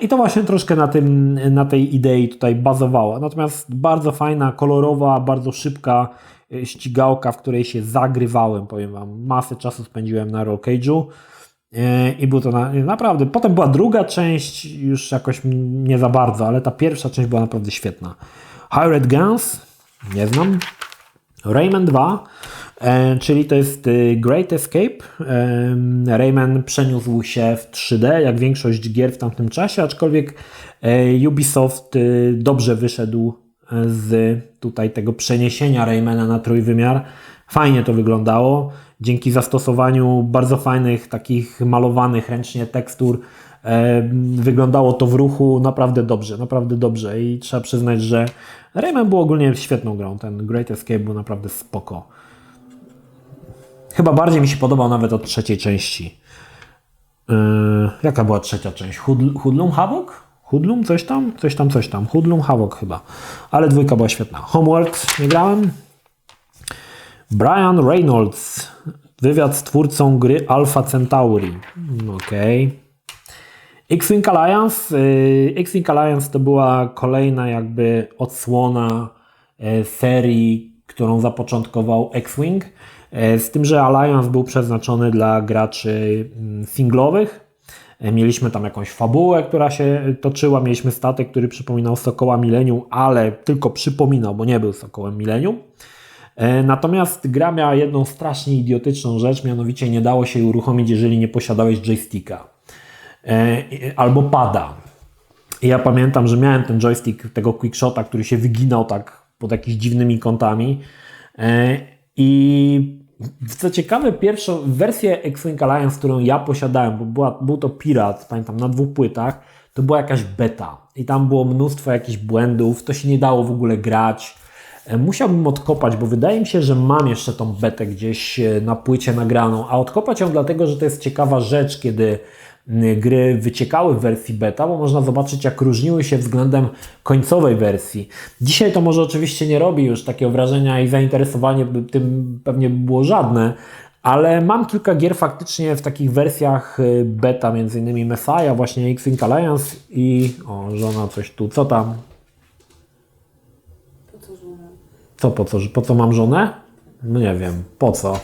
I to właśnie troszkę na tej idei tutaj bazowało. Natomiast bardzo fajna, kolorowa, bardzo szybka ścigałka, w której się zagrywałem, powiem Wam. Masę czasu spędziłem na Roll Cage'u i było to naprawdę... Potem była druga część, już jakoś nie za bardzo, ale ta pierwsza część była naprawdę świetna. Hired Guns, nie znam. Rayman 2, czyli to jest Great Escape. Rayman przeniósł się w 3D, jak większość gier w tamtym czasie, aczkolwiek Ubisoft dobrze wyszedł z tutaj tego przeniesienia Raymana na trójwymiar. Fajnie to wyglądało. Dzięki zastosowaniu bardzo fajnych, takich malowanych ręcznie tekstur wyglądało to w ruchu naprawdę dobrze i trzeba przyznać, że Rayman był ogólnie świetną grą. Ten Great Escape był naprawdę spoko. Chyba bardziej mi się podobał nawet od trzeciej części. Jaka była trzecia część? Hoodlum Havoc? Hoodlum? Coś tam. Hoodlum Havoc chyba. Ale dwójka była świetna. Homeworld nie grałem. Brian Reynolds. Wywiad z twórcą gry Alpha Centauri. Okej. X-Wing Alliance. X-Wing Alliance to była kolejna jakby odsłona serii, którą zapoczątkował X-Wing. Z tym, że Alliance był przeznaczony dla graczy singlowych. Mieliśmy tam jakąś fabułę, która się toczyła. Mieliśmy statek, który przypominał Sokoła Millennium, ale tylko przypominał, bo nie był Sokołem Millennium. Natomiast gra miała jedną strasznie idiotyczną rzecz, mianowicie nie dało się jej uruchomić, jeżeli nie posiadałeś joysticka albo pada. I ja pamiętam, że miałem ten joystick tego quickshota, który się wyginał tak pod jakimiś dziwnymi kątami. I co ciekawe, pierwszą wersję X-Wing Alliance, którą ja posiadałem, bo był to Pirat, pamiętam, na 2 płytach, to była jakaś beta. I tam było mnóstwo jakichś błędów, to się nie dało w ogóle grać. Musiałbym odkopać, bo wydaje mi się, że mam jeszcze tą betę gdzieś na płycie nagraną, a odkopać ją dlatego, że to jest ciekawa rzecz, kiedy gry wyciekały w wersji beta, bo można zobaczyć, jak różniły się względem końcowej wersji. Dzisiaj to może oczywiście nie robi już takiego wrażenia i zainteresowanie tym pewnie by było żadne, ale mam kilka gier faktycznie w takich wersjach beta, między innymi Messiah, właśnie X-Wing Alliance i... O, żona coś tu, co tam? Po co mam żonę? No nie wiem, po co?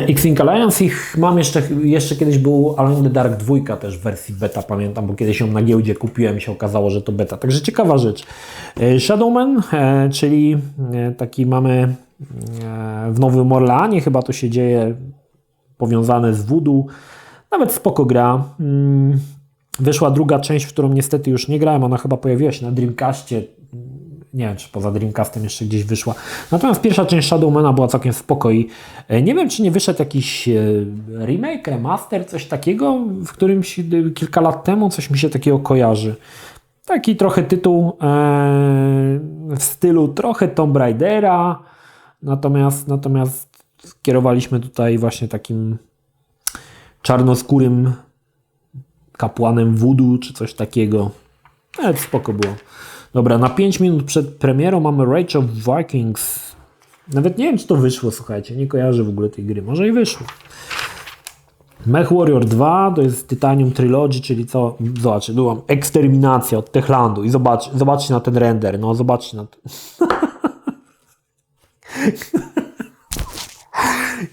X-Wing Alliance ich mam jeszcze kiedyś był Alone in the Dark 2 też w wersji beta, pamiętam, bo kiedyś ją na giełdzie kupiłem i się okazało, że to beta. Także ciekawa rzecz. Shadowman, czyli taki mamy w Nowym Orleanie, chyba to się dzieje powiązane z voodoo. Nawet spoko gra. Wyszła druga część, w którą niestety już nie grałem, ona chyba pojawiła się na Dreamcastie. Nie wiem, czy poza Dreamcastem jeszcze gdzieś wyszła. Natomiast pierwsza część Shadowmana była całkiem spoko i nie wiem, czy nie wyszedł jakiś remake, remaster, coś takiego, w którymś kilka lat temu coś mi się takiego kojarzy. Taki trochę tytuł w stylu trochę Tomb Raidera, natomiast kierowaliśmy tutaj właśnie takim czarnoskórym kapłanem voodoo, czy coś takiego. Ale spoko było. Dobra, na 5 minut przed premierą mamy Rage of Vikings. Nawet nie wiem, czy to wyszło, słuchajcie. Nie kojarzę w ogóle tej gry. Może i wyszło. Mech Warrior 2 to jest Titanium Trilogy, czyli co? Zobaczcie, tu mam eksterminacja od Techlandu. I zobaczcie na ten render. No, zobaczcie na to.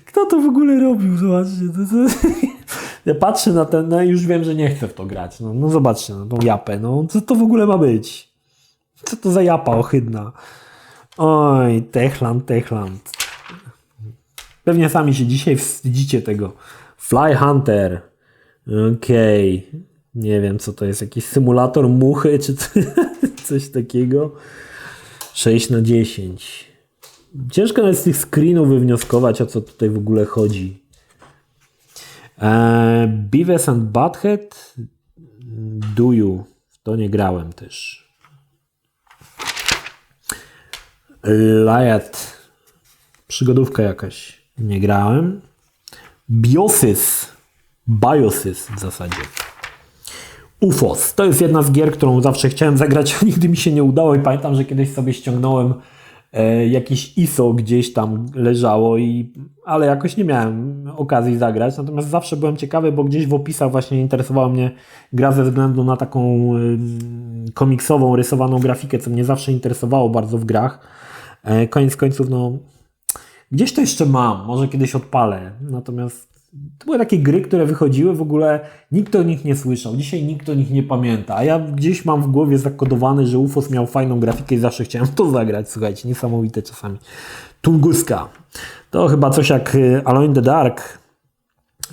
Kto to w ogóle robił? Zobaczcie. Ja patrzę na ten, no i już wiem, że nie chcę w to grać. No zobaczcie na tą japę. No, co to w ogóle ma być? Co to za japa ohydna? Oj, Techland. Pewnie sami się dzisiaj wstydzicie tego. Fly Hunter. Okej. Nie wiem, co to jest. Jakiś symulator muchy, czy coś takiego. 6/10. Ciężko nawet z tych screenów wywnioskować, o co tutaj w ogóle chodzi. Beavis and Butthead. Do You. W to nie grałem też. Liat. Przygodówka jakaś. Nie grałem. Biosys w zasadzie. UFOS. To jest jedna z gier, którą zawsze chciałem zagrać, a nigdy mi się nie udało i pamiętam, że kiedyś sobie ściągnąłem jakieś ISO gdzieś tam leżało, ale jakoś nie miałem okazji zagrać. Natomiast zawsze byłem ciekawy, bo gdzieś w opisach właśnie interesowała mnie gra ze względu na taką komiksową, rysowaną grafikę, co mnie zawsze interesowało bardzo w grach. Koniec końców, no gdzieś to jeszcze mam, może kiedyś odpalę. Natomiast to były takie gry, które wychodziły, w ogóle nikt o nich nie słyszał. Dzisiaj nikt o nich nie pamięta. A ja gdzieś mam w głowie zakodowany, że UFOS miał fajną grafikę i zawsze chciałem to zagrać. Słuchajcie, niesamowite czasami. Tunguska. To chyba coś jak Alone in the Dark,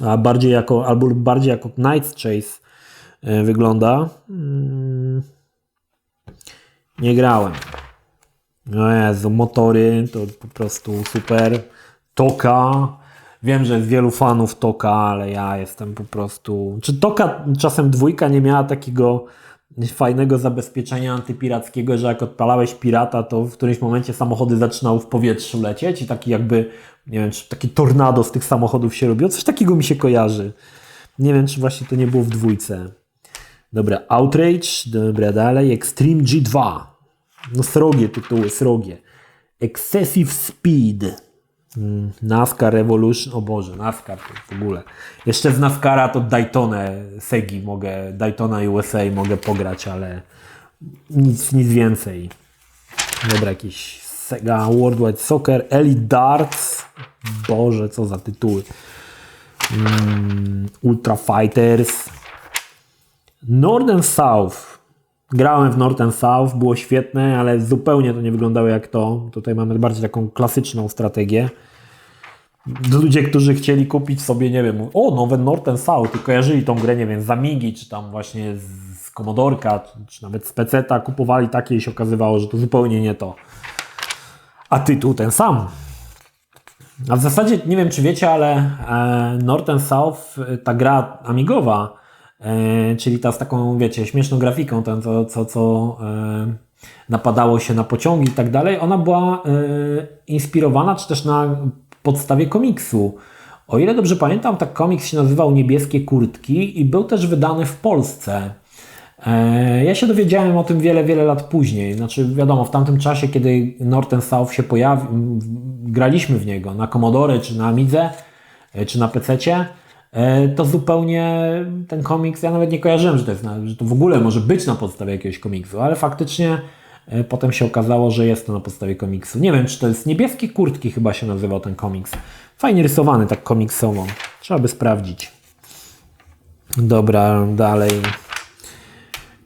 a bardziej jako Night Chase wygląda. Nie grałem. No Jezu, motory to po prostu super. Toka. Wiem, że jest wielu fanów Toka, ale ja jestem po prostu... Czy Toka czasem 2 nie miała takiego fajnego zabezpieczenia antypirackiego, że jak odpalałeś pirata, to w którymś momencie samochody zaczynały w powietrzu lecieć i taki jakby, nie wiem, czy taki tornado z tych samochodów się robiło. Coś takiego mi się kojarzy. Nie wiem, czy właśnie to nie było w 2. Dobra, Outrage, dobra, dalej. Extreme G2. No srogie tytuły, srogie. Excessive Speed. NASCAR Revolution, o Boże, NASCAR to w ogóle. Jeszcze z NASCARa to Daytona USA mogę pograć, ale nic więcej. Dobra, jakieś Sega Worldwide Soccer, Elite Darts, Boże, co za tytuły. Ultra Fighters, Northern South. Grałem w Northern South, było świetne, ale zupełnie to nie wyglądało jak to. Tutaj mamy bardziej taką klasyczną strategię. Ludzie, którzy chcieli kupić sobie, nie wiem, nowe Northern South i kojarzyli tą grę, nie wiem, z Amigi, czy tam właśnie z Commodorka, czy nawet z PC-ta, kupowali takie i się okazywało, że to zupełnie nie to. A tytuł ten sam. A w zasadzie, nie wiem czy wiecie, ale Northern South, ta gra amigowa, czyli ta z taką, wiecie, śmieszną grafiką, ten co napadało się na pociągi i tak dalej, ona była inspirowana, czy też na podstawie komiksu. O ile dobrze pamiętam, tak komiks się nazywał Niebieskie Kurtki i był też wydany w Polsce. Ja się dowiedziałem o tym wiele lat później. Znaczy, wiadomo, w tamtym czasie, kiedy Northern South się pojawił, graliśmy w niego na Commodore, czy na Amidze, czy na PC-cie, to zupełnie ten komiks, ja nawet nie kojarzyłem, że to w ogóle może być na podstawie jakiegoś komiksu, ale faktycznie potem się okazało, że jest to na podstawie komiksu. Nie wiem, czy to jest Niebieskie Kurtki chyba się nazywał ten komiks. Fajnie rysowany tak komiksowo. Trzeba by sprawdzić. Dobra, dalej.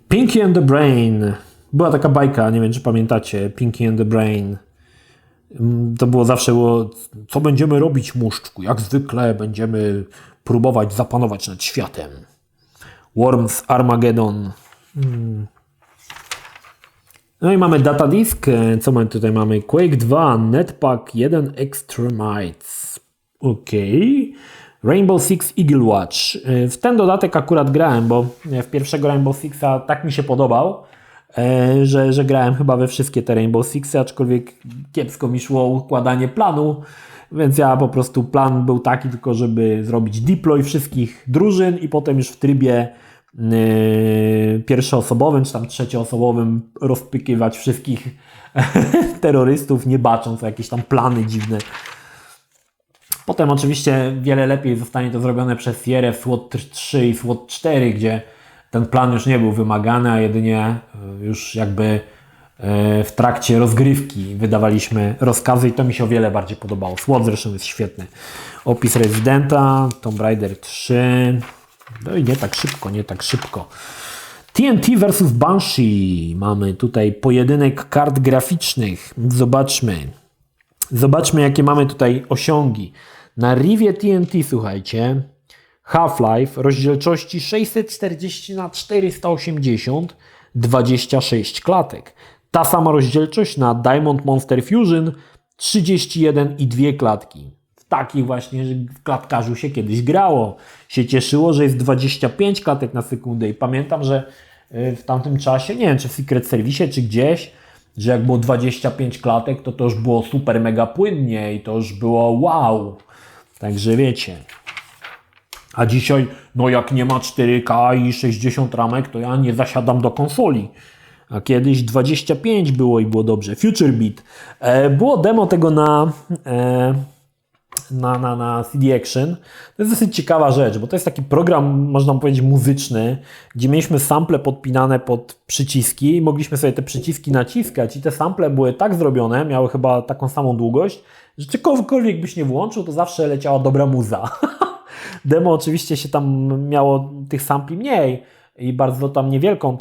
Pinky and the Brain. Była taka bajka, nie wiem czy pamiętacie. Pinky and the Brain. To było zawsze, co będziemy robić, muszczku? Jak zwykle będziemy próbować zapanować nad światem. Worms Armageddon. No i mamy datadisk. Co my tutaj mamy? Quake 2, Netpack 1 Extremites. Ok. Rainbow Six Eagle Watch. W ten dodatek akurat grałem, bo w pierwszego Rainbow Sixa tak mi się podobał, że grałem chyba we wszystkie te Rainbow Sixy, aczkolwiek kiepsko mi szło układanie planu, więc ja po prostu plan był taki tylko, żeby zrobić deploy wszystkich drużyn i potem już w trybie pierwszoosobowym czy tam trzecioosobowym rozpykiwać wszystkich terrorystów, nie bacząc o jakieś tam plany dziwne. Potem oczywiście wiele lepiej zostanie to zrobione przez Sierra, SWAT 3 i SWAT 4, gdzie ten plan już nie był wymagany, a jedynie już jakby w trakcie rozgrywki wydawaliśmy rozkazy i to mi się o wiele bardziej podobało. SWAT zresztą jest świetny. Opis Residenta, Tomb Raider 3. No i nie tak szybko. TNT vs Banshee. Mamy tutaj pojedynek kart graficznych. Zobaczmy jakie mamy tutaj osiągi. Na Rivie TNT, słuchajcie, Half-Life rozdzielczości 640 na 480, 26 klatek. Ta sama rozdzielczość na Diamond Monster Fusion 31 i 2 klatki. W takich właśnie klatkarzu się kiedyś grało. Się cieszyło, że jest 25 klatek na sekundę i pamiętam, że w tamtym czasie, nie wiem czy w Secret Service czy gdzieś, że jak było 25 klatek, to już było super mega płynnie i to już było wow. Także wiecie. A dzisiaj, no jak nie ma 4K i 60 ramek, to ja nie zasiadam do konsoli. A kiedyś 25 było i było dobrze. Future Beat. Było demo tego na CD Action. To jest dosyć ciekawa rzecz, bo to jest taki program, można powiedzieć, muzyczny, gdzie mieliśmy sample podpinane pod przyciski i mogliśmy sobie te przyciski naciskać i te sample były tak zrobione, miały chyba taką samą długość, że czegokolwiek byś nie włączył, to zawsze leciała dobra muza. Demo oczywiście się tam miało tych sampli mniej i bardzo tam niewielką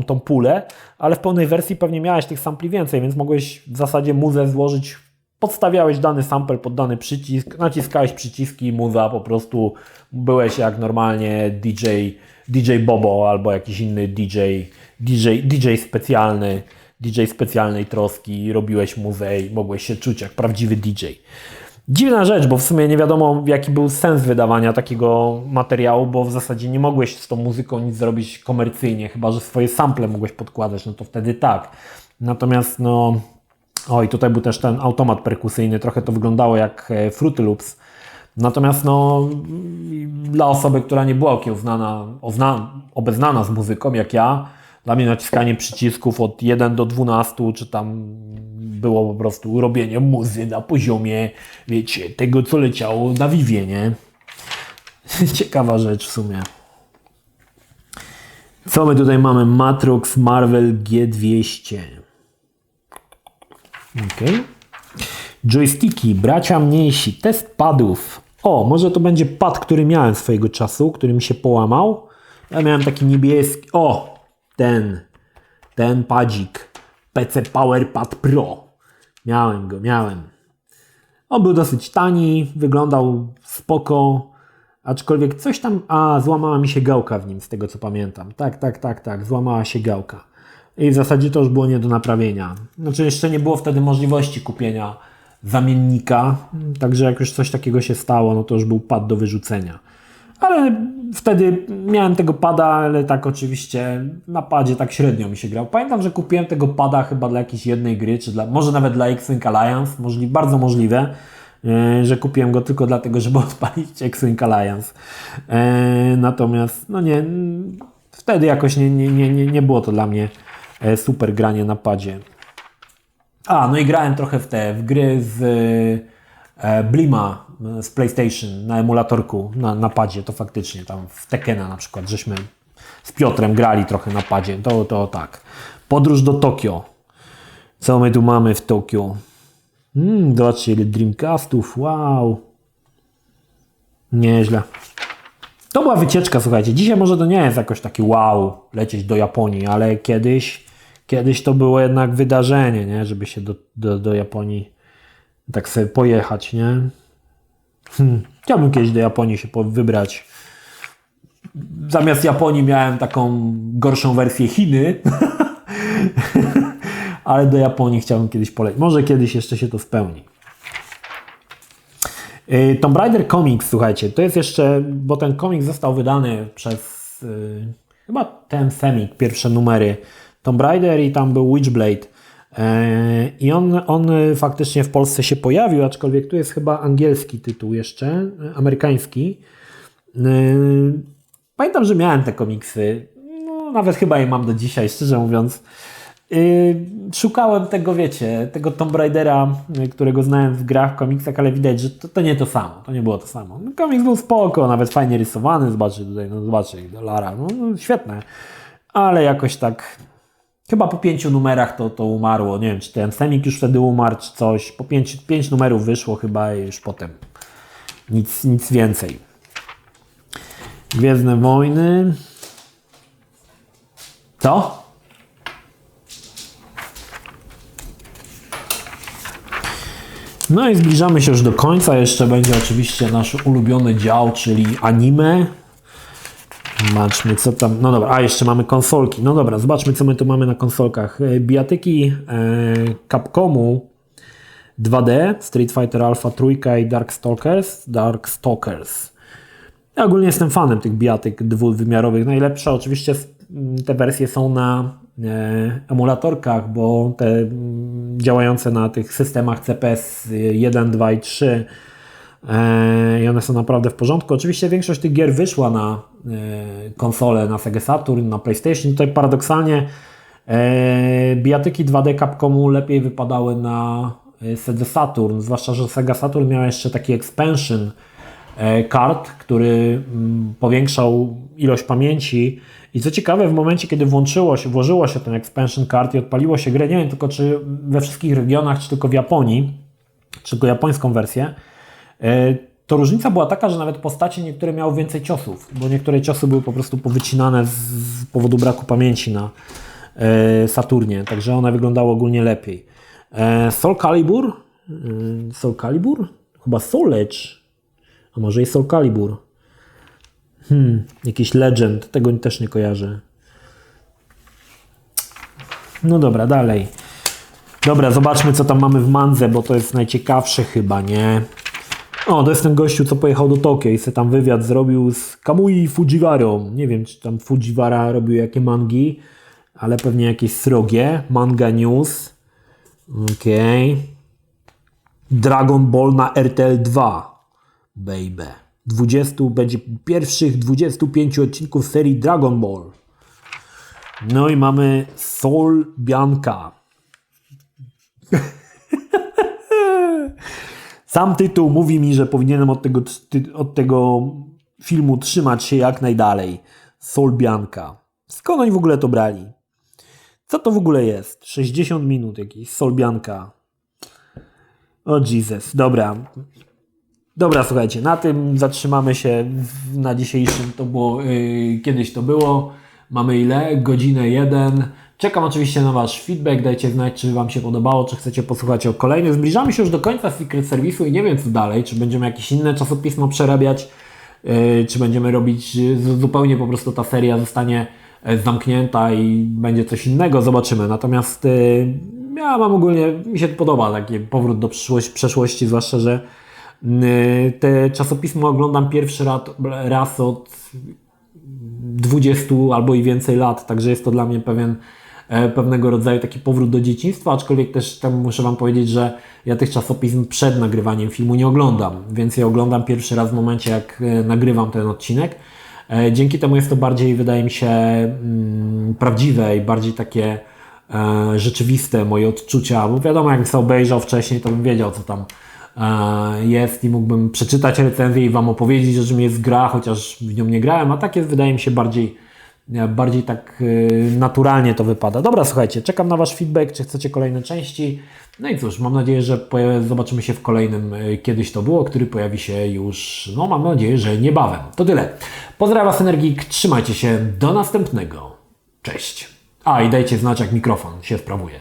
tą pulę, ale w pełnej wersji pewnie miałeś tych sampli więcej, więc mogłeś w zasadzie muzę złożyć, podstawiałeś dany sample pod dany przycisk, naciskałeś przyciski i muza po prostu byłeś jak normalnie DJ Bobo albo jakiś inny DJ specjalnej troski, robiłeś muzę i mogłeś się czuć jak prawdziwy DJ. Dziwna rzecz, bo w sumie nie wiadomo jaki był sens wydawania takiego materiału, bo w zasadzie nie mogłeś z tą muzyką nic zrobić komercyjnie, chyba że swoje sample mogłeś podkładać, no to wtedy tak. Natomiast no, oj, tutaj był też ten automat perkusyjny, trochę to wyglądało jak Fruity Loops. Natomiast no, dla osoby, która nie była obeznana z muzyką jak ja, dla mnie naciskanie przycisków od 1 do 12, czy tam było po prostu robienie muzy na poziomie, wiecie, tego co leciało na Vivie, nie? Ciekawa rzecz w sumie. Co my tutaj mamy? Matrox Marvel G200. Ok. Joysticki, bracia mniejsi, test padów. O, może to będzie pad, który miałem swojego czasu, który mi się połamał. Ja miałem taki niebieski, o, ten padzik, PC Power Pad Pro. Miałem. On był dosyć tani, wyglądał spoko, aczkolwiek coś tam, złamała mi się gałka w nim, z tego co pamiętam. Tak, złamała się gałka. I w zasadzie to już było nie do naprawienia. Znaczy jeszcze nie było wtedy możliwości kupienia zamiennika, także jak już coś takiego się stało, no to już był pad do wyrzucenia. Ale wtedy miałem tego pada, ale tak oczywiście na padzie tak średnio mi się grał. Pamiętam, że kupiłem tego pada chyba dla jakiejś jednej gry, czy może nawet dla X-Wing Alliance, bardzo możliwe, że kupiłem go tylko dlatego, żeby odpalić X-Wing Alliance. Natomiast no nie, wtedy jakoś nie było to dla mnie super granie na padzie. No i grałem trochę w gry z Blima z PlayStation na emulatorku na padzie, to faktycznie tam w Tekkena na przykład, żeśmy z Piotrem grali trochę na padzie, to tak. Podróż do Tokio. Co my tu mamy w Tokio? Zobaczcie ile Dreamcastów, wow. Nieźle. To była wycieczka, słuchajcie. Dzisiaj może to nie jest jakoś taki wow, lecieć do Japonii, ale kiedyś to było jednak wydarzenie, nie? Żeby się do Japonii tak sobie pojechać, nie? Chciałbym kiedyś do Japonii się wybrać. Zamiast Japonii miałem taką gorszą wersję Chiny, ale do Japonii chciałbym kiedyś polecieć. Może kiedyś jeszcze się to spełni. Tomb Raider Comics, słuchajcie, to jest jeszcze, bo ten komiks został wydany przez chyba ten Semik, pierwsze numery Tomb Raider i tam był Witchblade. I on faktycznie w Polsce się pojawił, aczkolwiek tu jest chyba angielski tytuł jeszcze, amerykański. Pamiętam, że miałem te komiksy, no, nawet chyba je mam do dzisiaj, szczerze mówiąc. Szukałem tego, wiecie, tego Tomb Raidera, którego znałem w grach, w komiksach, ale widać, że to nie to samo, to nie było to samo. No, komiks był spoko, nawet fajnie rysowany, zobaczcie tutaj, no zobaczcie, Lara, no świetne, ale jakoś tak, chyba po 5 numerach to umarło, nie wiem, czy ten Semik już wtedy umarł, czy coś, po 5 numerów wyszło chyba i już potem nic więcej. Gwiezdne Wojny. Co? No i zbliżamy się już do końca. Jeszcze będzie oczywiście nasz ulubiony dział, czyli anime. Zobaczmy co tam. No dobra, jeszcze mamy konsolki. No dobra, zobaczmy co my tu mamy na konsolkach. Bijatyki Capcomu 2D, Street Fighter Alpha 3 i Darkstalkers. Ja ogólnie jestem fanem tych bijatyk dwuwymiarowych. Najlepsze oczywiście te wersje są na emulatorkach, bo te działające na tych systemach CPS 1, 2 i 3 I one są naprawdę w porządku. Oczywiście większość tych gier wyszła na konsole, na Sega Saturn, na PlayStation. Tutaj paradoksalnie bijatyki 2D Capcomu lepiej wypadały na Sega Saturn, zwłaszcza, że Sega Saturn miał jeszcze taki expansion kart, który powiększał ilość pamięci i co ciekawe, w momencie, kiedy włożyło się ten expansion card i odpaliło się grę, nie wiem tylko czy we wszystkich regionach, czy tylko w Japonii, czy tylko japońską wersję, to różnica była taka, że nawet postacie niektóre miały więcej ciosów, bo niektóre ciosy były po prostu powycinane z powodu braku pamięci na Saturnie, także one wyglądały ogólnie lepiej. Soul Calibur? Soul Calibur? Chyba Soul Edge. A może i Soul Calibur? Jakiś Legend, tego też nie kojarzę. No dobra, dalej. Dobra, zobaczmy co tam mamy w mandze, bo to jest najciekawsze chyba, nie? O, to jest ten gościu, co pojechał do Tokio i sobie tam wywiad zrobił z Kamui Fujiwarą. Nie wiem, czy tam Fujiwara robił jakie mangi, ale pewnie jakieś srogie. Manga News. Okej. Dragon Ball na RTL 2. Baby. Będzie pierwszych 25 odcinków serii Dragon Ball. No i mamy Soul Bianca. Sam tytuł mówi mi, że powinienem od tego filmu trzymać się jak najdalej. Soul Bianca. Skąd oni w ogóle to brali? Co to w ogóle jest? 60 minut jakiś. Soul Bianca. O Jesus. Dobra. Dobra, słuchajcie, na tym zatrzymamy się na dzisiejszym. To było, kiedyś to było. Mamy ile? Godzinę 1. Czekam oczywiście na Wasz feedback. Dajcie znać, czy Wam się podobało, czy chcecie posłuchać o kolejnych. Zbliżamy się już do końca Secret Service'u i nie wiem co dalej. Czy będziemy jakieś inne czasopismo przerabiać, czy będziemy robić zupełnie po prostu ta seria zostanie zamknięta i będzie coś innego. Zobaczymy. Natomiast ja mam ogólnie, mi się podoba taki powrót do przeszłości, zwłaszcza, że te czasopismo oglądam pierwszy raz od 20 albo i więcej lat, także jest to dla mnie pewnego rodzaju taki powrót do dzieciństwa, aczkolwiek też tam muszę Wam powiedzieć, że ja tych czasopism przed nagrywaniem filmu nie oglądam, więc je oglądam pierwszy raz w momencie, jak nagrywam ten odcinek. Dzięki temu jest to bardziej, wydaje mi się, prawdziwe i bardziej takie rzeczywiste moje odczucia, bo wiadomo, jak sobie obejrzał wcześniej, to bym wiedział, co tam jest i mógłbym przeczytać recenzję i Wam opowiedzieć, że czym jest gra, chociaż w nią nie grałem, a tak jest, wydaje mi się, bardziej tak naturalnie to wypada. Dobra, słuchajcie, czekam na Wasz feedback, czy chcecie kolejne części. No i cóż, mam nadzieję, że zobaczymy się w kolejnym Kiedyś to było, który pojawi się już, no mam nadzieję, że niebawem. To tyle. Pozdrawiam Was, Energik, trzymajcie się, do następnego. Cześć. A i dajcie znać, jak mikrofon się sprawuje.